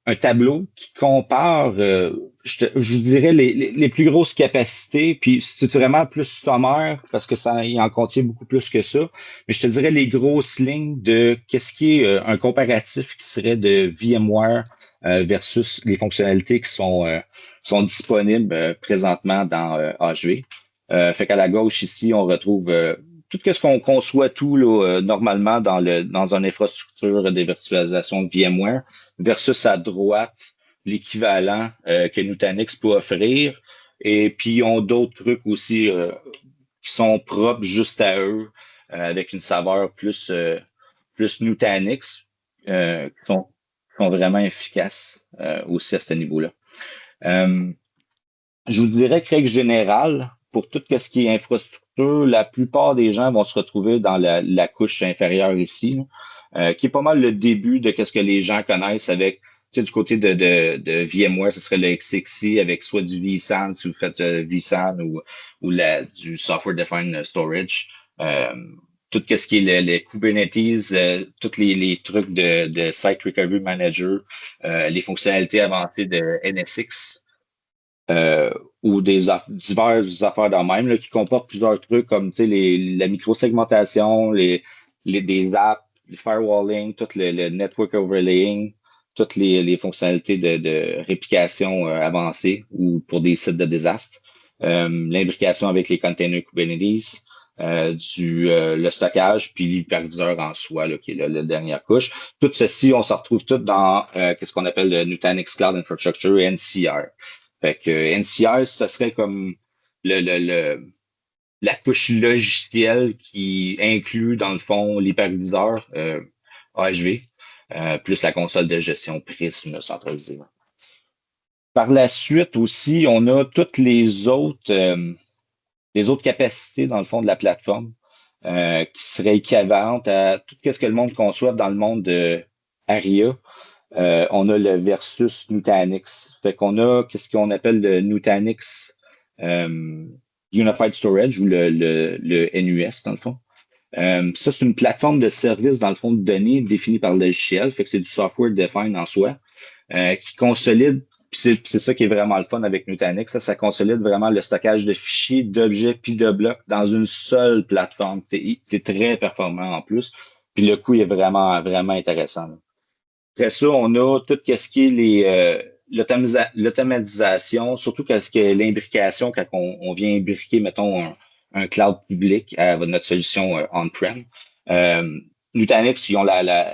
un tableau qui compare, je vous dirais, les plus grosses capacités, puis c'est vraiment plus sommaire parce que il en contient beaucoup plus que ça, mais je te dirais les grosses lignes de qu'est-ce qui est un comparatif qui serait de VMware versus les fonctionnalités qui sont disponibles présentement dans HV. Fait qu'à la gauche, ici, on retrouve tout ce qu'on conçoit normalement dans une infrastructure de virtualisation de VMware versus à droite l'équivalent que Nutanix peut offrir. Et puis, ils ont d'autres trucs aussi qui sont propres juste à eux, avec une saveur plus Nutanix, qui sont vraiment efficaces aussi à ce niveau-là. Je vous dirais que, règle générale, pour tout ce qui est infrastructure, la plupart des gens vont se retrouver dans la couche inférieure ici, qui est pas mal le début de ce que les gens connaissent avec sais, du côté de VMware, ce serait le XXI avec soit du vSAN, si vous faites vSAN ou du Software Defined Storage. Tout ce qui est le Kubernetes, tous les trucs de Site Recovery Manager, les fonctionnalités avancées de NSX, ou diverses affaires de même là, qui comportent plusieurs trucs comme la microsegmentation, des apps, le firewalling, tout le network overlaying, toutes les fonctionnalités de réplication avancées ou pour des sites de désastre, l'imbrication avec les containers Kubernetes, le stockage, puis l'hyperviseur en soi, là, qui est la dernière couche. Tout ceci, on se retrouve tout dans ce qu'on appelle le Nutanix Cloud Infrastructure, NCR. Fait que NCR, ça serait comme la couche logicielle qui inclut, dans le fond, l'hyperviseur AHV, plus la console de gestion Prism centralisée. Par la suite aussi, on a toutes les autres capacités, dans le fond, de la plateforme qui seraient équivalentes à tout ce que le monde conçoit dans le monde de ARIA. On a le versus Nutanix. Fait qu'on a ce qu'on appelle le Nutanix Unified Storage ou le NUS, dans le fond. Ça, c'est une plateforme de service, dans le fond, de données définie par le logiciel. Fait que c'est du software defined en soi, qui consolide, puis c'est ça qui est vraiment le fun avec Nutanix, ça consolide vraiment le stockage de fichiers, d'objets, puis de blocs dans une seule plateforme. C'est très performant en plus. Puis le coût est vraiment, vraiment intéressant. Après ça, on a tout ce qui est l'automatisation, surtout ce qui est l'imbrication, quand on vient imbriquer, mettons, un cloud public à notre solution on-prem. Nutanix, ils ont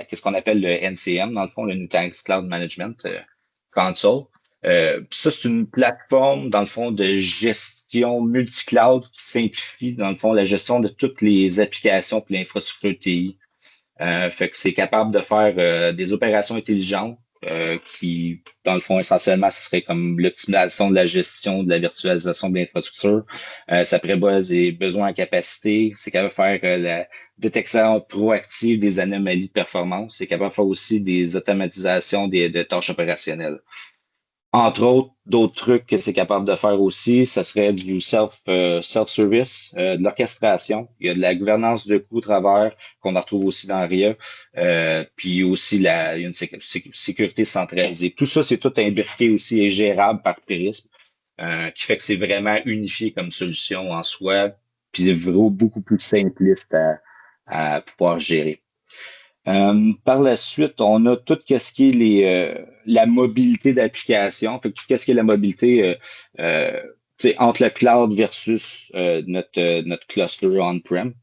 qu'est-ce qu'on appelle le NCM, dans le fond, le Nutanix Cloud Management Console. Ça, c'est une plateforme, dans le fond, de gestion multi-cloud qui simplifie, dans le fond, la gestion de toutes les applications et l'infrastructure TI. Fait que c'est capable de faire des opérations intelligentes qui, dans le fond, essentiellement, ce serait comme l'optimisation de la gestion, de la virtualisation de l'infrastructure. Ça prévoit des besoins en capacité. C'est capable de faire la détection proactive des anomalies de performance. C'est capable de faire aussi des automatisations de tâches opérationnelles. Entre autres, d'autres trucs que c'est capable de faire aussi, ça serait du self-service, de l'orchestration. Il y a de la gouvernance de coûts au travers qu'on retrouve aussi dans RIA. Puis aussi, il y a une sécurité centralisée. Tout ça, c'est tout imbriqué aussi et gérable par Prism, qui fait que c'est vraiment unifié comme solution en soi, puis vraiment beaucoup plus simpliste à pouvoir gérer. Par la suite, on a tout ce qui est la mobilité d'application. Fait que tout ce qui est la mobilité entre le cloud versus notre cluster on-prem.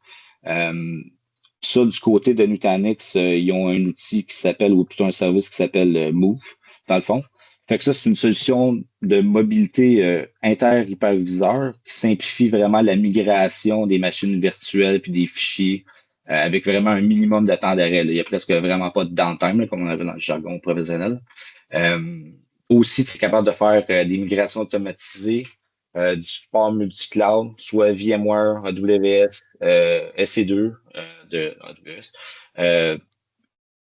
Ça, du côté de Nutanix, ils ont un outil qui s'appelle, ou plutôt un service qui s'appelle Move, dans le fond. Fait que ça, c'est une solution de mobilité inter-hyperviseur qui simplifie vraiment la migration des machines virtuelles puis des fichiers avec vraiment un minimum de temps d'arrêt. Il n'y a presque vraiment pas de downtime, là, comme on avait dans le jargon professionnel. Aussi, c'est capable de faire des migrations automatisées, du support multi-cloud, soit VMware, AWS, SC2 de AWS,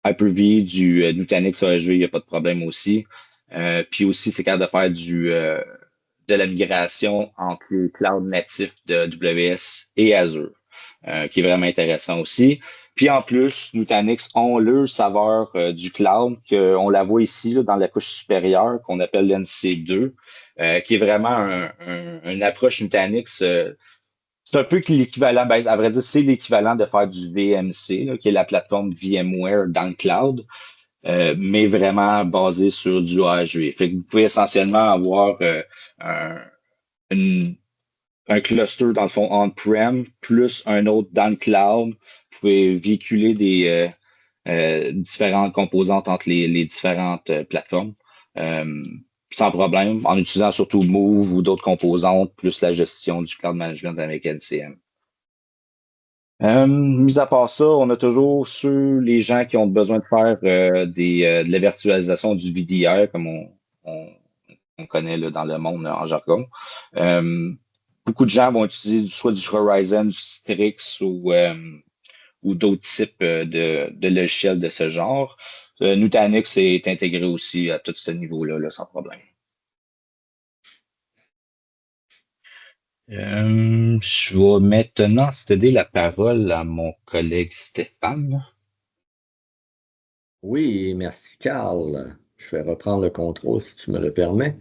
Hyper-V, du Nutanix AHV, il n'y a pas de problème aussi. Puis aussi, c'est capable de faire de la migration entre le cloud natif de AWS et Azure. Qui est vraiment intéressant aussi. Puis en plus, Nutanix ont le saveur du cloud, qu'on la voit ici là, dans la couche supérieure, qu'on appelle l'NC2, qui est vraiment une approche Nutanix. C'est un peu l'équivalent, à vrai dire, c'est l'équivalent de faire du VMC, là, qui est la plateforme VMware dans le cloud, mais vraiment basé sur du AHV. Fait que vous pouvez essentiellement avoir un cluster, dans le fond, on-prem, plus un autre dans le cloud. Vous pouvez véhiculer des différentes composantes entre les différentes plateformes sans problème, en utilisant surtout Move ou d'autres composantes, plus la gestion du cloud management avec LCM. Mis à part ça, on a toujours les gens qui ont besoin de faire de la virtualisation du VDI, comme on connaît là, dans le monde en jargon. Beaucoup de gens vont utiliser soit du Horizon, du Citrix ou d'autres types de logiciels de ce genre. Nutanix est intégré aussi à tout ce niveau-là, là, sans problème. Je vais maintenant céder la parole à mon collègue Stéphane. Oui, merci Carl. Je vais reprendre le contrôle si tu me le permets.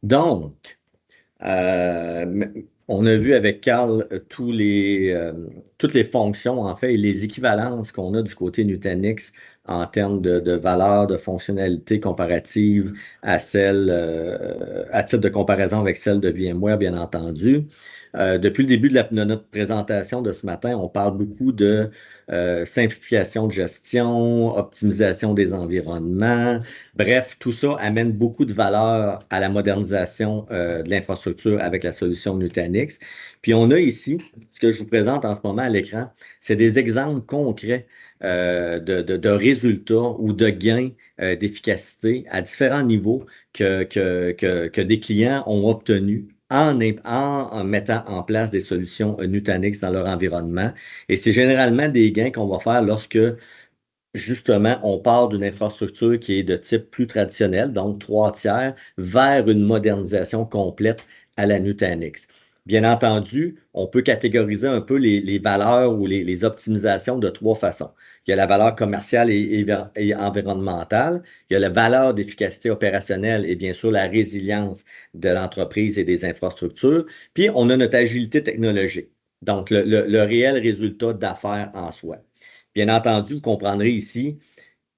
Donc, on a vu avec Carl toutes les fonctions, en fait, et les équivalences qu'on a du côté Nutanix en termes de valeur, de fonctionnalité comparative à à titre de comparaison avec celle de VMware, bien entendu. Depuis le début de notre présentation de ce matin, on parle beaucoup de simplification de gestion, optimisation des environnements. Bref, tout ça amène beaucoup de valeur à la modernisation de l'infrastructure avec la solution Nutanix. Puis on a ici, ce que je vous présente en ce moment à l'écran, c'est des exemples concrets de résultats ou de gains d'efficacité à différents niveaux que des clients ont obtenus en mettant en place des solutions Nutanix dans leur environnement. Et c'est généralement des gains qu'on va faire lorsque justement, on part d'une infrastructure qui est de type plus traditionnel, donc 3/3, vers une modernisation complète à la Nutanix. Bien entendu, on peut catégoriser un peu les valeurs ou les optimisations de trois façons. Il y a la valeur commerciale et environnementale, il y a la valeur d'efficacité opérationnelle et bien sûr la résilience de l'entreprise et des infrastructures, puis on a notre agilité technologique, donc le réel résultat d'affaires en soi. Bien entendu, vous comprendrez ici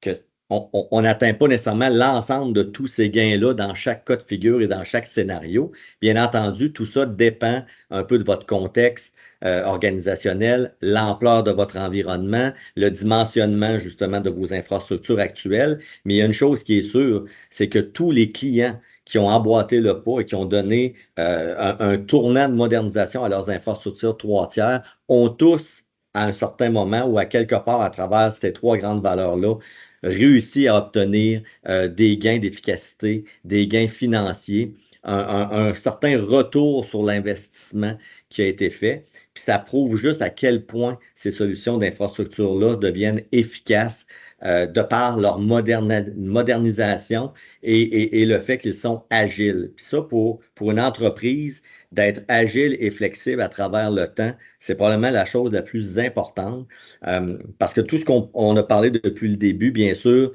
qu'on n'atteint pas nécessairement l'ensemble de tous ces gains-là dans chaque cas de figure et dans chaque scénario. Bien entendu, tout ça dépend un peu de votre contexte organisationnel, l'ampleur de votre environnement, le dimensionnement justement de vos infrastructures actuelles. Mais il y a une chose qui est sûre, c'est que tous les clients qui ont emboîté le pas et qui ont donné un tournant de modernisation à leurs infrastructures 3/3 ont tous à un certain moment ou à quelque part à travers ces trois grandes valeurs-là, réussi à obtenir des gains d'efficacité, des gains financiers, un certain retour sur l'investissement qui a été fait. Puis ça prouve juste à quel point ces solutions d'infrastructure-là deviennent efficaces de par leur modernisation et le fait qu'ils sont agiles. Puis ça, pour une entreprise, d'être agile et flexible à travers le temps, c'est probablement la chose la plus importante parce que tout ce qu'on a parlé depuis le début, bien sûr,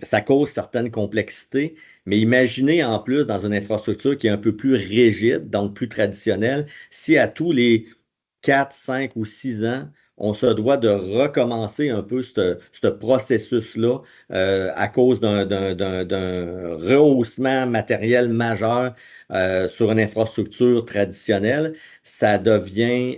ça cause certaines complexités, mais imaginez en plus dans une infrastructure qui est un peu plus rigide, donc plus traditionnelle, si à tous les 4, 5 ou 6 ans, on se doit de recommencer un peu ce processus-là à cause d'un rehaussement matériel majeur sur une infrastructure traditionnelle, ça devient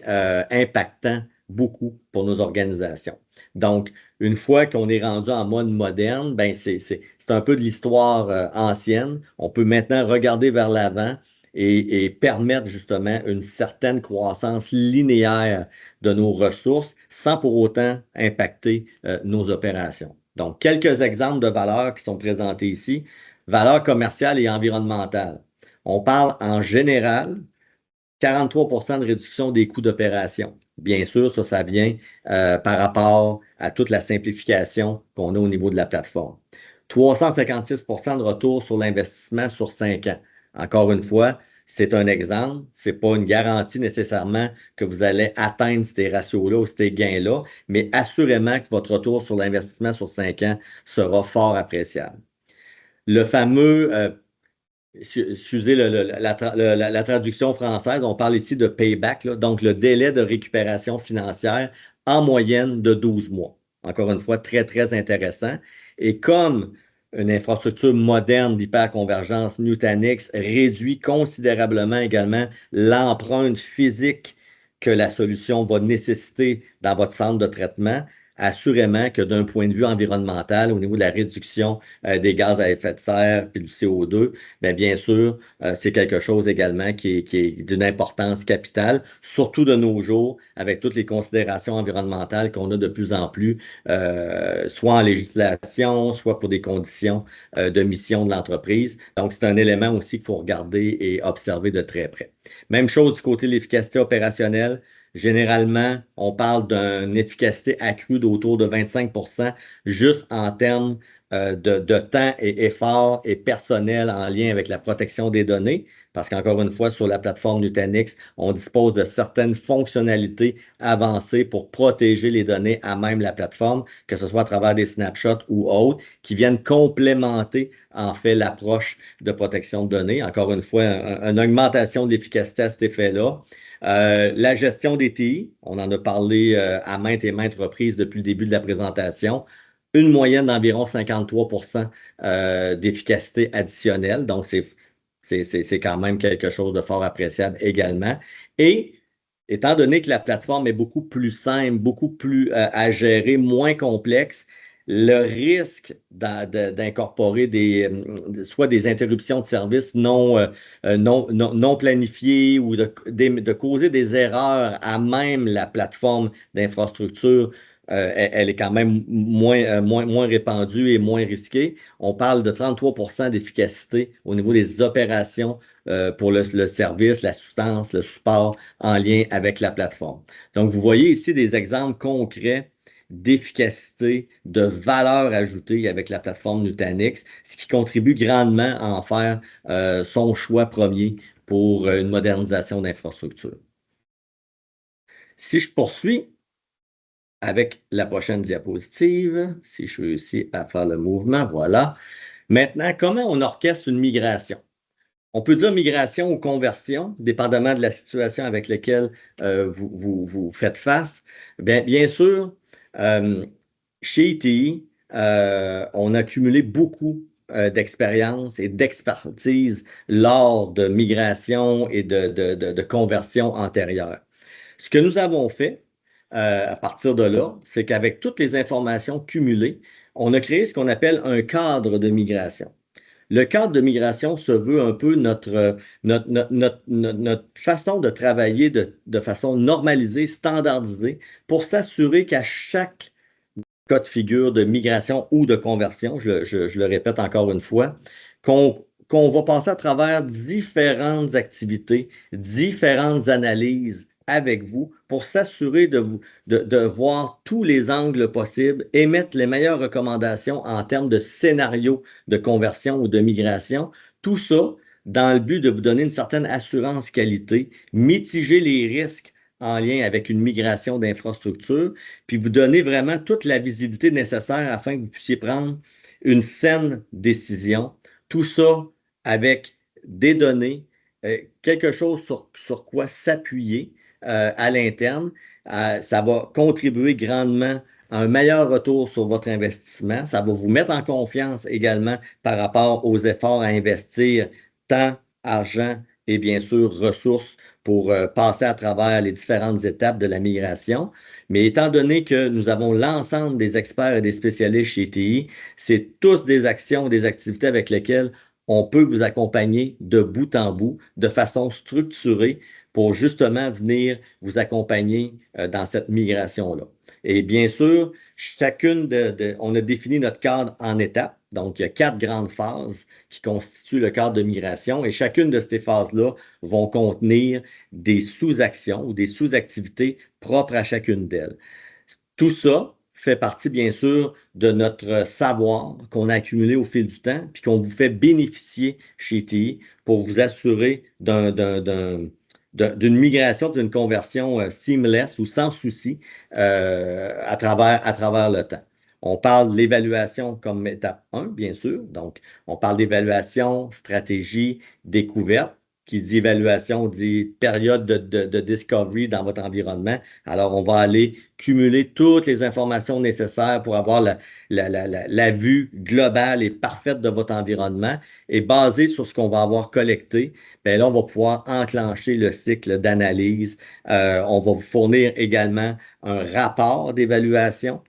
impactant beaucoup pour nos organisations. Donc, une fois qu'on est rendu en mode moderne, ben c'est un peu de l'histoire ancienne. On peut maintenant regarder vers l'avant et permettre justement une certaine croissance linéaire de nos ressources sans pour autant impacter nos opérations. Donc, quelques exemples de valeurs qui sont présentées ici. Valeurs commerciales et environnementales. On parle en général 43 de réduction des coûts d'opération. Bien sûr, ça vient par rapport à toute la simplification qu'on a au niveau de la plateforme. 356 de retour sur l'investissement sur 5 ans. Encore une fois, c'est un exemple, ce n'est pas une garantie nécessairement que vous allez atteindre ces ratios-là ou ces gains-là, mais assurément que votre retour sur l'investissement sur 5 ans sera fort appréciable. Le fameux excusez la traduction française, on parle ici de payback, là, donc le délai de récupération financière en moyenne de 12 mois. Encore une fois, très, très intéressant. Et comme une infrastructure moderne d'hyperconvergence Nutanix réduit considérablement également l'empreinte physique que la solution va nécessiter dans votre centre de traitement, assurément que d'un point de vue environnemental, au niveau de la réduction des gaz à effet de serre et du CO2, bien sûr, c'est quelque chose également qui est d'une importance capitale, surtout de nos jours, avec toutes les considérations environnementales qu'on a de plus en plus, soit en législation, soit pour des conditions de mission de l'entreprise. Donc, c'est un élément aussi qu'il faut regarder et observer de très près. Même chose du côté de l'efficacité opérationnelle. Généralement, on parle d'une efficacité accrue d'autour de 25% juste en termes de temps et effort et personnel en lien avec la protection des données. Parce qu'encore une fois, sur la plateforme Nutanix, on dispose de certaines fonctionnalités avancées pour protéger les données à même la plateforme, que ce soit à travers des snapshots ou autres, qui viennent complémenter en fait l'approche de protection de données. Encore une fois, une augmentation de l'efficacité à cet effet-là. La gestion des TI, on en a parlé à maintes et maintes reprises depuis le début de la présentation. Une moyenne d'environ 53% d'efficacité additionnelle. Donc, c'est quand même quelque chose de fort appréciable également. Et étant donné que la plateforme est beaucoup plus simple, beaucoup plus à gérer, moins complexe, le risque d'incorporer soit des interruptions de service non planifiées ou de causer des erreurs à même la plateforme d'infrastructure, elle est quand même moins répandue et moins risquée. On parle de 33% d'efficacité au niveau des opérations pour le service, l'assistance, le support en lien avec la plateforme. Donc, vous voyez ici des exemples concrets d'efficacité, de valeur ajoutée avec la plateforme Nutanix, ce qui contribue grandement à en faire son choix premier pour une modernisation d'infrastructure. Si je poursuis avec la prochaine diapositive, si je réussis à faire le mouvement, voilà. Maintenant, comment on orchestre une migration? On peut dire migration ou conversion, dépendamment de la situation avec laquelle vous faites face. Bien sûr, chez ITI, on a accumulé beaucoup d'expérience et d'expertise lors de migration et de conversion antérieure. Ce que nous avons fait à partir de là, c'est qu'avec toutes les informations cumulées, on a créé ce qu'on appelle un cadre de migration. Le cadre de migration se veut un peu notre façon de travailler de façon normalisée, standardisée, pour s'assurer qu'à chaque cas de figure de migration ou de conversion, je le répète encore une fois, qu'on va passer à travers différentes activités, différentes analyses avec vous pour s'assurer de voir tous les angles possibles, émettre les meilleures recommandations en termes de scénarios de conversion ou de migration. Tout ça dans le but de vous donner une certaine assurance qualité, mitiger les risques en lien avec une migration d'infrastructure, puis vous donner vraiment toute la visibilité nécessaire afin que vous puissiez prendre une saine décision. Tout ça avec des données, quelque chose sur quoi s'appuyer à l'interne. Ça va contribuer grandement à un meilleur retour sur votre investissement. Ça va vous mettre en confiance également par rapport aux efforts à investir, temps, argent et bien sûr ressources pour passer à travers les différentes étapes de la migration. Mais étant donné que nous avons l'ensemble des experts et des spécialistes chez TI, c'est tous des actions, des activités avec lesquelles on peut vous accompagner de bout en bout, de façon structurée, pour justement venir vous accompagner dans cette migration-là. Et bien sûr, on a défini notre cadre en étapes. Donc, il y a 4 grandes phases qui constituent le cadre de migration et chacune de ces phases-là vont contenir des sous-actions ou des sous-activités propres à chacune d'elles. Tout ça fait partie, bien sûr, de notre savoir qu'on a accumulé au fil du temps puis qu'on vous fait bénéficier chez TI pour vous assurer d'une migration, d'une conversion seamless ou sans souci à travers le temps. On parle de l'évaluation comme étape 1, bien sûr. Donc, on parle d'évaluation, stratégie, découverte. Qui dit évaluation dit période de discovery dans votre environnement. Alors, on va aller cumuler toutes les informations nécessaires pour avoir la vue globale et parfaite de votre environnement. Et basé sur ce qu'on va avoir collecté, bien là, on va pouvoir enclencher le cycle d'analyse. On va vous fournir également un rapport d'évaluation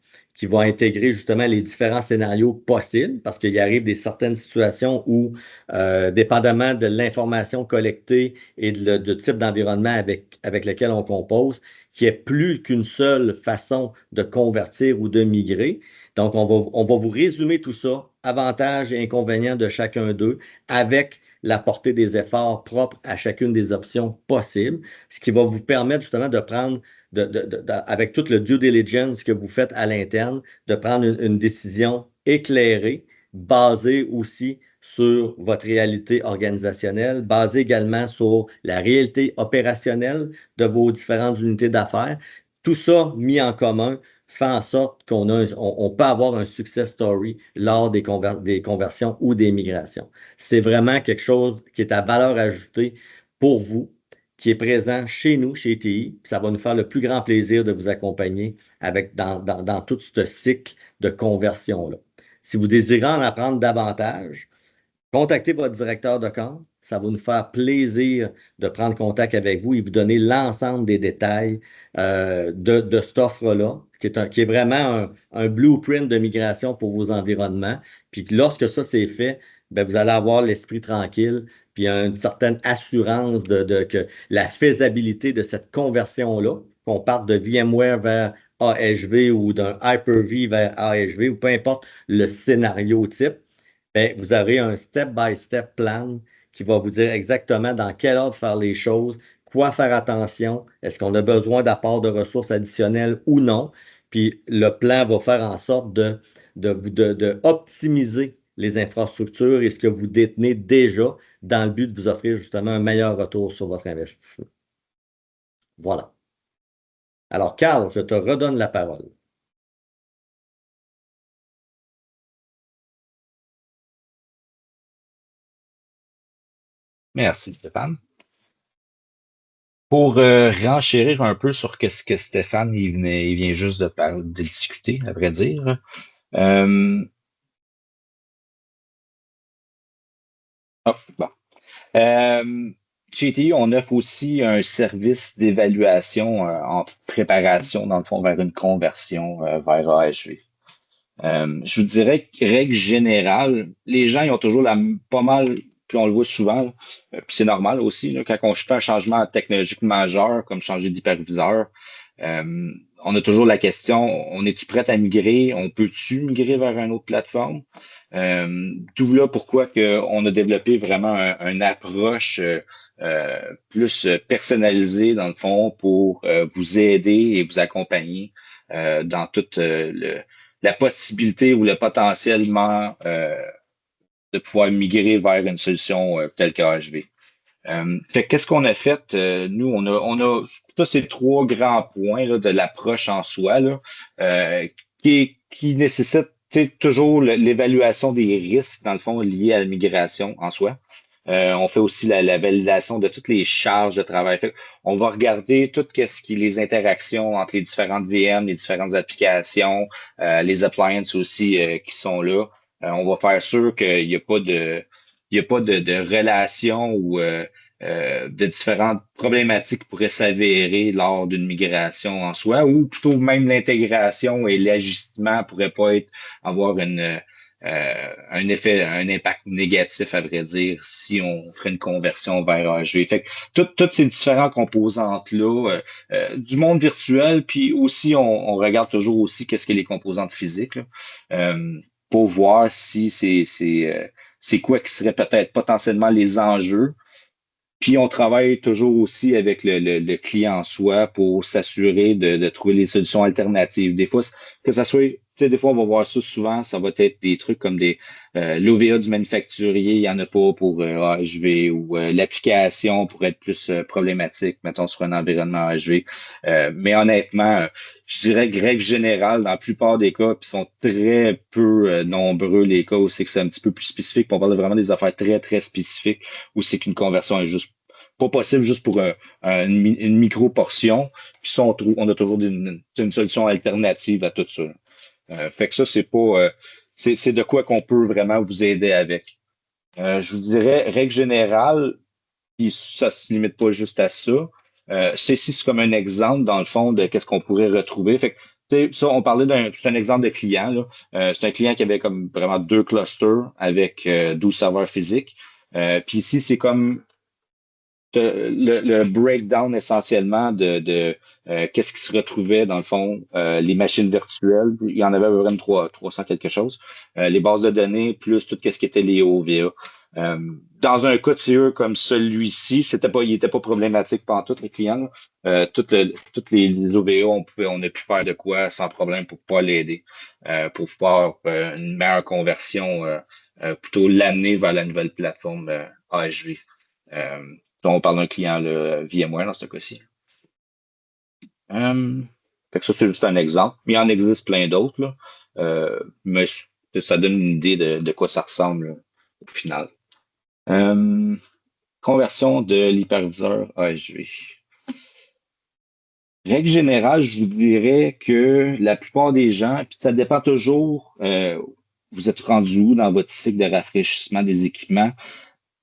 qui va intégrer justement les différents scénarios possibles, parce qu'il arrive certaines situations où, dépendamment de l'information collectée et du type d'environnement avec lequel on compose, qu'il n'y ait plus qu'une seule façon de convertir ou de migrer. Donc, on va vous résumer tout ça, avantages et inconvénients de chacun d'eux, avec la portée des efforts propres à chacune des options possibles, ce qui va vous permettre justement de prendre, avec tout le due diligence que vous faites à l'interne, de prendre une décision éclairée, basée aussi sur votre réalité organisationnelle, basée également sur la réalité opérationnelle de vos différentes unités d'affaires. Tout ça mis en commun fait en sorte on peut avoir un success story lors des conversions ou des migrations. C'est vraiment quelque chose qui est à valeur ajoutée pour vous, qui est présent chez nous, chez TI. Ça va nous faire le plus grand plaisir de vous accompagner dans tout ce cycle de conversion-là. Si vous désirez en apprendre davantage, contactez votre directeur de compte. Ça va nous faire plaisir de prendre contact avec vous et vous donner l'ensemble des détails de cette offre-là, qui est vraiment un blueprint de migration pour vos environnements. Puis lorsque ça c'est fait, bien, vous allez avoir l'esprit tranquille, puis une certaine assurance que la faisabilité de cette conversion-là, qu'on parte de VMware vers AHV ou d'un Hyper-V vers AHV, ou peu importe le scénario type, bien, vous aurez un step-by-step plan qui va vous dire exactement dans quel ordre faire les choses, quoi faire attention, est-ce qu'on a besoin d'apport de ressources additionnelles ou non. Puis le plan va faire en sorte de optimiser les infrastructures et ce que vous détenez déjà dans le but de vous offrir justement un meilleur retour sur votre investissement. Voilà. Alors, Carl, je te redonne la parole. Merci, Stéphane. Pour renchérir un peu sur ce que Stéphane il vient juste de discuter, à vrai dire. Chez TI, on offre aussi un service d'évaluation en préparation, dans le fond, vers une conversion vers AHV. Je vous dirais que, règle générale, les gens ils ont toujours pas mal, puis on le voit souvent, puis c'est normal aussi, là, quand on fait un changement technologique majeur, comme changer d'hyperviseur, on a toujours la question, on est-tu prêt à migrer? On peut-tu migrer vers une autre plateforme? D'où là pourquoi on a développé vraiment une approche plus personnalisée, dans le fond, pour vous aider et vous accompagner dans toute la possibilité ou le potentiellement de pouvoir migrer vers une solution telle qu'AHV. Fait qu'est-ce qu'on a fait? Nous, on a ça, c'est trois grands points là, de l'approche en soi là, qui nécessitent toujours l'évaluation des risques, dans le fond, liés à la migration en soi. On fait aussi la validation de toutes les charges de travail. Fait on va regarder tout les interactions entre les différentes VM, les différentes applications, les appliances aussi qui sont là. On va faire sûr qu'il n'y a pas de relation ou de différentes problématiques qui pourraient s'avérer lors d'une migration en soi, ou plutôt même l'intégration et l'ajustement pourraient pas avoir un impact négatif, à vrai dire, si on ferait une conversion vers AHV. Fait que toutes ces différentes composantes-là, du monde virtuel, puis aussi, on regarde toujours aussi qu'est-ce que les composantes physiques, là, pour voir si c'est quoi qui serait peut-être potentiellement les enjeux. Puis on travaille toujours aussi avec le client en soi pour s'assurer de trouver les solutions alternatives. Des fois, que ça soit, tu sais, des fois, on va voir ça souvent, ça va être des trucs comme l'OVA du manufacturier, il n'y en a pas pour AHV, ou l'application pourrait être plus problématique, mettons, sur un environnement AHV. Mais honnêtement, je dirais que règle générale, dans la plupart des cas, puis sont très peu nombreux les cas où c'est que c'est un petit peu plus spécifique. On parle vraiment des affaires très, très spécifiques où c'est qu'une conversion est juste pas possible juste pour une micro-portion. Puis ça, on a toujours une solution alternative à tout ça. Fait que ça, c'est pas c'est de quoi qu'on peut vraiment vous aider avec. Je vous dirais, règle générale, puis ça se limite pas juste à ça. C'est comme un exemple, dans le fond, de qu'est-ce qu'on pourrait retrouver. Fait que Ça, on parlait c'est un exemple de client, là. C'est un client qui avait comme vraiment 2 clusters avec 12 serveurs physiques. Puis ici, c'est comme le breakdown essentiellement de qu'est-ce qui se retrouvait dans le fond, les machines virtuelles. Il y en avait à peu près 300 quelque chose. Les bases de données, plus tout ce qui était lié au OVA. Dans un cas de figure comme celui-ci, il n'était pas problématique pour tous les clients. Toutes les OVA, on a pu faire de quoi sans problème pour pouvoir l'aider, pour pouvoir une meilleure conversion, plutôt l'amener vers la nouvelle plateforme AHV. On parle d'un client VMware dans ce cas-ci. Fait que ça, c'est juste un exemple. Il y en existe plein d'autres, là. Mais ça donne une idée de quoi ça ressemble là, au final. Conversion de l'hyperviseur AHV. Règle générale, je vous dirais que la plupart des gens, puis ça dépend toujours, vous êtes rendu où dans votre cycle de rafraîchissement des équipements.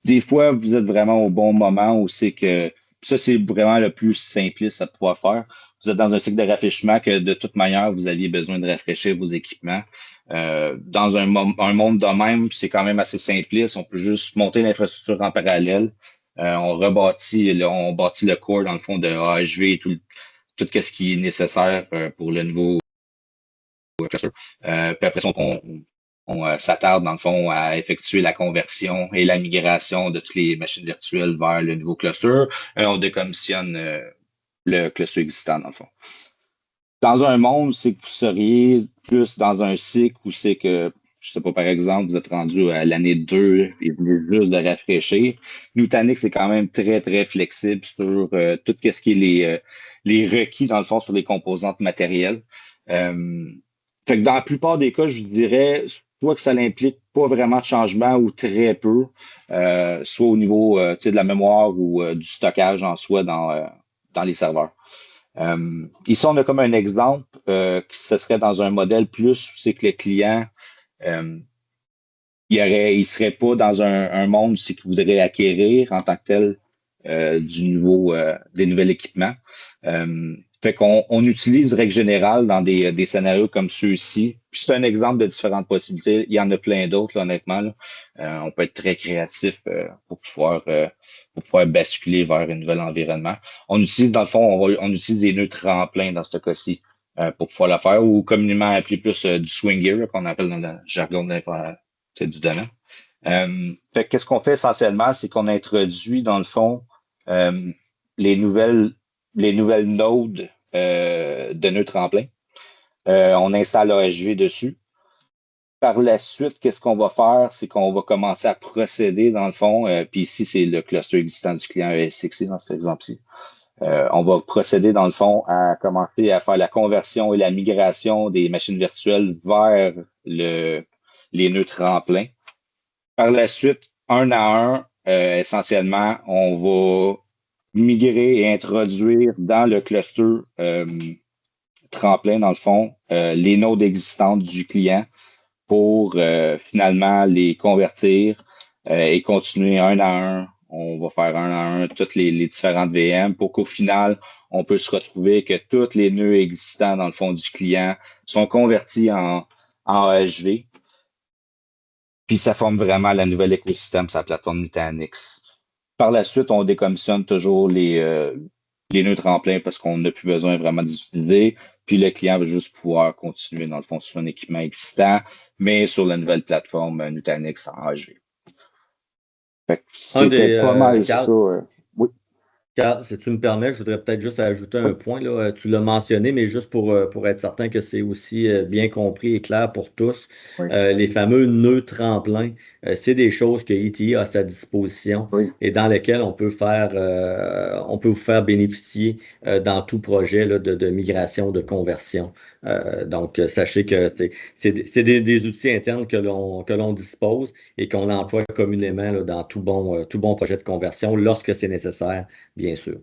Des fois, vous êtes vraiment au bon moment où c'est que ça, c'est vraiment le plus simpliste à pouvoir faire. Vous êtes dans un cycle de rafraîchissement que de toute manière, vous aviez besoin de rafraîchir vos équipements. Dans un monde de même, c'est quand même assez simpliste. On peut juste monter l'infrastructure en parallèle. On bâtit le core dans le fond de AHV et tout ce qui est nécessaire pour le nouveau cluster. Puis après ça, on s'attarde, dans le fond, à effectuer la conversion et la migration de toutes les machines virtuelles vers le nouveau cluster. On décommissionne le cluster existant, dans le fond. Dans un monde, c'est que vous seriez plus dans un cycle où c'est que, je sais pas, par exemple, vous êtes rendu à l'année 2 et vous venez juste de rafraîchir. Nutanix, c'est quand même très, très flexible sur tout ce qui est les requis, dans le fond, sur les composantes matérielles. Fait que dans la plupart des cas, je dirais soit que ça n'implique pas vraiment de changement ou très peu, soit au niveau de la mémoire ou du stockage en soi dans les serveurs. Ici, on a comme un exemple que ce serait dans un modèle plus, c'est que le client, il serait pas dans un monde c'est qu'il voudrait acquérir en tant que tel des nouveaux équipements. Fait qu'on utilise règle générale dans des scénarios comme ceux-ci. Puis c'est un exemple de différentes possibilités. Il y en a plein d'autres, là, honnêtement. Là. On peut être très créatif pour pouvoir basculer vers un nouvel environnement. On utilise, dans le fond, on utilise des nœuds tremplins dans ce cas-ci pour pouvoir le faire, ou communément appelé plus du swing gear, qu'on appelle dans le jargon du domaine. Fait qu'est-ce qu'on fait essentiellement, c'est qu'on introduit, dans le fond, les nouvelles nodes de nœuds tremplins. On installe AHV dessus. Par la suite, qu'est-ce qu'on va faire? C'est qu'on va commencer à procéder, dans le fond, puis ici, c'est le cluster existant du client ES6 dans cet exemple-ci. On va procéder, dans le fond, à commencer à faire la conversion et la migration des machines virtuelles vers les nœuds tremplins. Par la suite, un à un, essentiellement, on va migrer et introduire dans le cluster tremplin, dans le fond, les nodes existantes du client pour finalement les convertir et continuer un à un. On va faire un à un toutes les différentes VM pour qu'au final, on peut se retrouver que tous les nœuds existants dans le fond du client sont convertis en AHV. Puis ça forme vraiment la nouvelle écosystème sur la plateforme Nutanix. Par la suite, on décommissionne toujours les nœuds tremplins parce qu'on n'a plus besoin vraiment d'utiliser. Puis le client va juste pouvoir continuer, dans le fond, sur un équipement existant, mais sur la nouvelle plateforme Nutanix en AHV. C'était pas mal ça. Oui. Carl, si tu me permets, je voudrais peut-être juste ajouter un point. Là. Tu l'as mentionné, mais juste pour être certain que c'est aussi bien compris et clair pour tous. Oui. Les fameux nœuds tremplins, c'est des choses que ETE a à sa disposition et dans lesquelles on peut vous faire bénéficier dans tout projet là, de migration, de conversion. Donc, sachez que c'est des outils internes que l'on dispose et qu'on emploie communément là, dans tout bon projet de conversion lorsque c'est nécessaire. Bien sûr.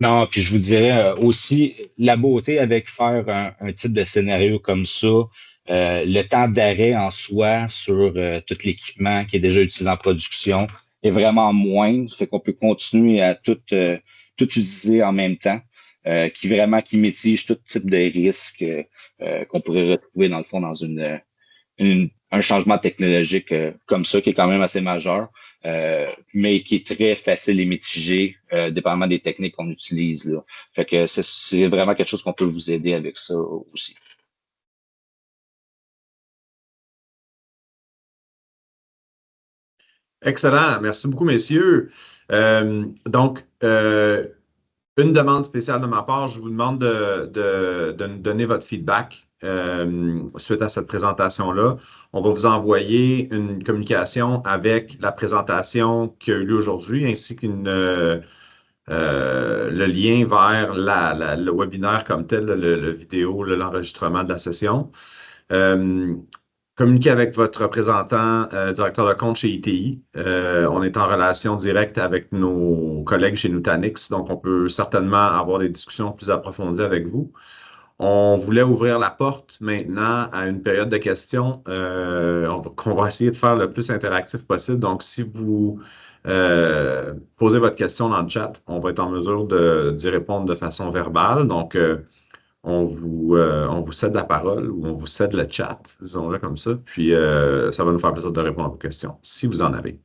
Non, puis je vous dirais aussi, la beauté avec faire un type de scénario comme ça, le temps d'arrêt en soi sur tout l'équipement qui est déjà utilisé en production est vraiment moindre, fait qu'on peut continuer à tout utiliser en même temps. qui mitige tout type de risque qu'on pourrait retrouver dans le fond dans un changement technologique comme ça, qui est quand même assez majeur, mais qui est très facile et mitigé, dépendamment des techniques qu'on utilise, là. Fait que c'est vraiment quelque chose qu'on peut vous aider avec ça aussi. Excellent. Merci beaucoup, messieurs. Donc, une demande spéciale de ma part, je vous demande de nous donner votre feedback suite à cette présentation-là. On va vous envoyer une communication avec la présentation qui a eu lieu aujourd'hui, ainsi le lien vers le webinaire comme tel, le vidéo, l'enregistrement de la session. Communiquez avec votre représentant, directeur de compte chez ITI. On est en relation directe avec nos collègues chez Nutanix, donc on peut certainement avoir des discussions plus approfondies avec vous. On voulait ouvrir la porte maintenant à une période de questions qu'on va essayer de faire le plus interactif possible. Donc, si vous posez votre question dans le chat, on va être en mesure d'y répondre de façon verbale. Donc, on vous cède la parole ou on vous cède le chat, disons-le comme ça. Puis, ça va nous faire plaisir de répondre à vos questions, si vous en avez.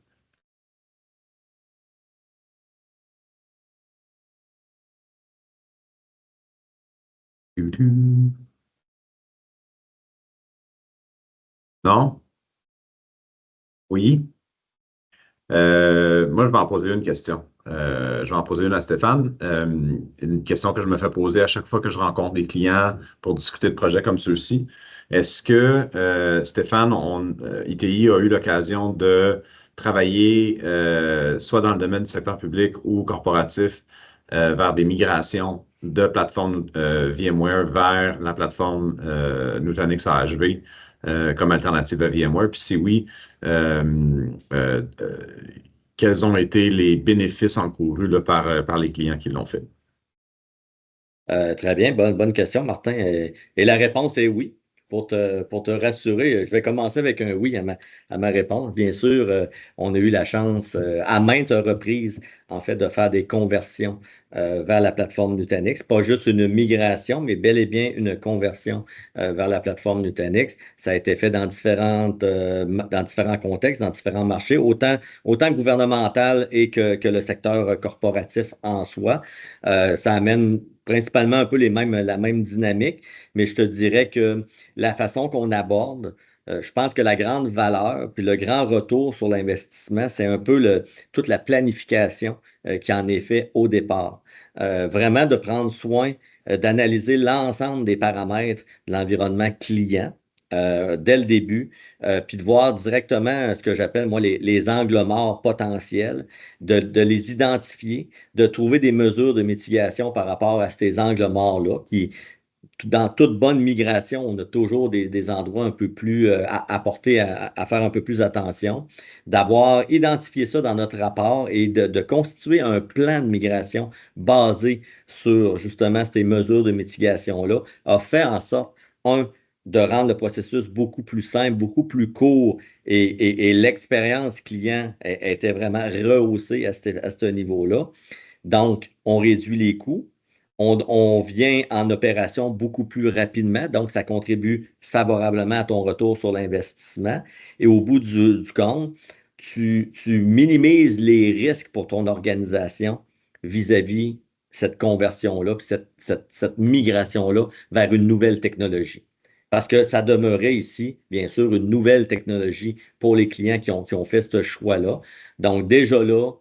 Non? Oui? Moi, je vais en poser une question. Je vais en poser une à Stéphane. Une question que je me fais poser à chaque fois que je rencontre des clients pour discuter de projets comme ceux-ci. Est-ce que, Stéphane, ITI a eu l'occasion de travailler soit dans le domaine du secteur public ou corporatif vers des migrations de plateformes VMware vers la plateforme Nutanix AHV comme alternative à VMware? Puis si oui, quels ont été les bénéfices encourus là, par les clients qui l'ont fait? Très bien, bonne question, Martin. Et la réponse est oui. Pour te rassurer, je vais commencer avec un oui à ma réponse. Bien sûr, on a eu la chance à maintes reprises, en fait, de faire des conversions vers la plateforme Nutanix. Pas juste une migration, mais bel et bien une conversion vers la plateforme Nutanix. Ça a été fait dans différents contextes, dans différents marchés, autant gouvernemental et que le secteur corporatif en soi. Ça amène principalement un peu la même dynamique, mais je te dirais que la façon qu'on aborde, je pense que la grande valeur, puis le grand retour sur l'investissement, c'est un peu toute la planification qui en est fait au départ. Vraiment de prendre soin d'analyser l'ensemble des paramètres de l'environnement client dès le début, puis de voir directement ce que j'appelle, moi, les angles morts potentiels, de les identifier, de trouver des mesures de mitigation par rapport à ces angles morts-là, qui, dans toute bonne migration, on a toujours des endroits un peu plus à porter, à faire un peu plus attention, d'avoir identifié ça dans notre rapport et de constituer un plan de migration basé sur justement ces mesures de mitigation-là, a fait en sorte, de rendre le processus beaucoup plus simple, beaucoup plus court et l'expérience client était vraiment rehaussée à ce niveau-là. Donc, on réduit les coûts. On vient en opération beaucoup plus rapidement, donc ça contribue favorablement à ton retour sur l'investissement. Et au bout du compte, tu minimises les risques pour ton organisation vis-à-vis cette conversion-là, puis cette migration-là vers une nouvelle technologie. Parce que ça demeurait ici, bien sûr, une nouvelle technologie pour les clients qui ont fait ce choix-là. Donc, déjà là,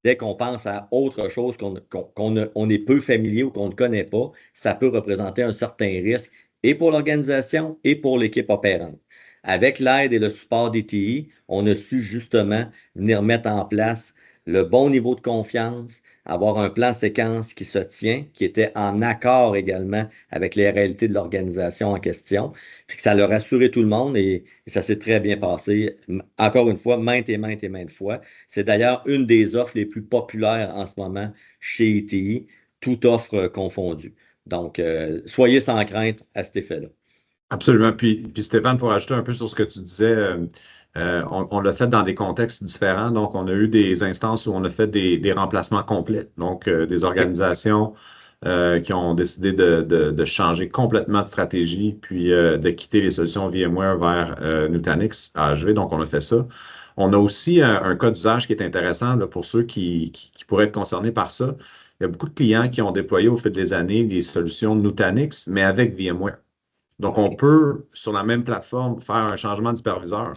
dès qu'on pense à autre chose qu'on est peu familier ou qu'on ne connaît pas, ça peut représenter un certain risque et pour l'organisation et pour l'équipe opérante. Avec l'aide et le support d'ITI, on a su justement venir mettre en place le bon niveau de confiance, avoir un plan séquence qui se tient, qui était en accord également avec les réalités de l'organisation en question. Puis que ça a rassuré tout le monde et ça s'est très bien passé. Encore une fois, maintes et maintes et maintes fois. C'est d'ailleurs une des offres les plus populaires en ce moment chez ITI, toute offre confondue. Donc, soyez sans crainte à cet effet-là. Absolument. Puis Stéphane, pour ajouter un peu sur ce que tu disais, on l'a fait dans des contextes différents. Donc, on a eu des instances où on a fait des remplacements complets. Donc, des organisations qui ont décidé de changer complètement de stratégie, puis de quitter les solutions VMware vers Nutanix AHV. Donc, on a fait ça. On a aussi un cas d'usage qui est intéressant là, pour ceux qui pourraient être concernés par ça. Il y a beaucoup de clients qui ont déployé au fil des années des solutions Nutanix, mais avec VMware. Donc, on peut, sur la même plateforme, faire un changement d'hyperviseur.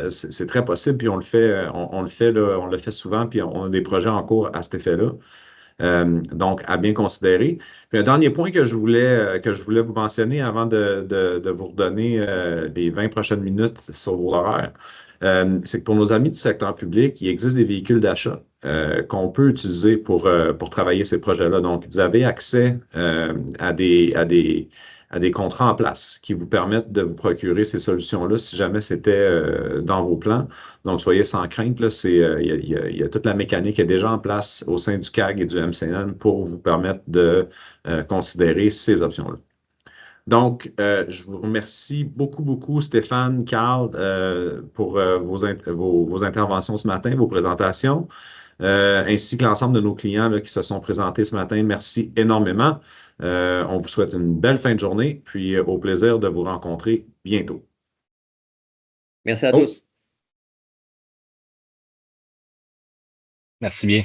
C'est très possible, puis on le fait, on le fait, là, on le fait souvent, puis on a des projets en cours à cet effet-là. Donc, à bien considérer. Puis un dernier point que je voulais vous mentionner avant de vous redonner les 20 prochaines minutes sur vos horaires, c'est que pour nos amis du secteur public, il existe des véhicules d'achat qu'on peut utiliser pour travailler ces projets-là. Donc, vous avez accès à des contrats en place qui vous permettent de vous procurer ces solutions-là si jamais c'était dans vos plans. Donc, soyez sans crainte, là, il y a toute la mécanique qui est déjà en place au sein du CAG et du MCN pour vous permettre de considérer ces options-là. Donc, je vous remercie beaucoup, beaucoup, Stéphane, Carl, pour vos interventions ce matin, vos présentations, ainsi que l'ensemble de nos clients là, qui se sont présentés ce matin. Merci énormément. On vous souhaite une belle fin de journée, puis au plaisir de vous rencontrer bientôt. Merci à tous. Merci bien.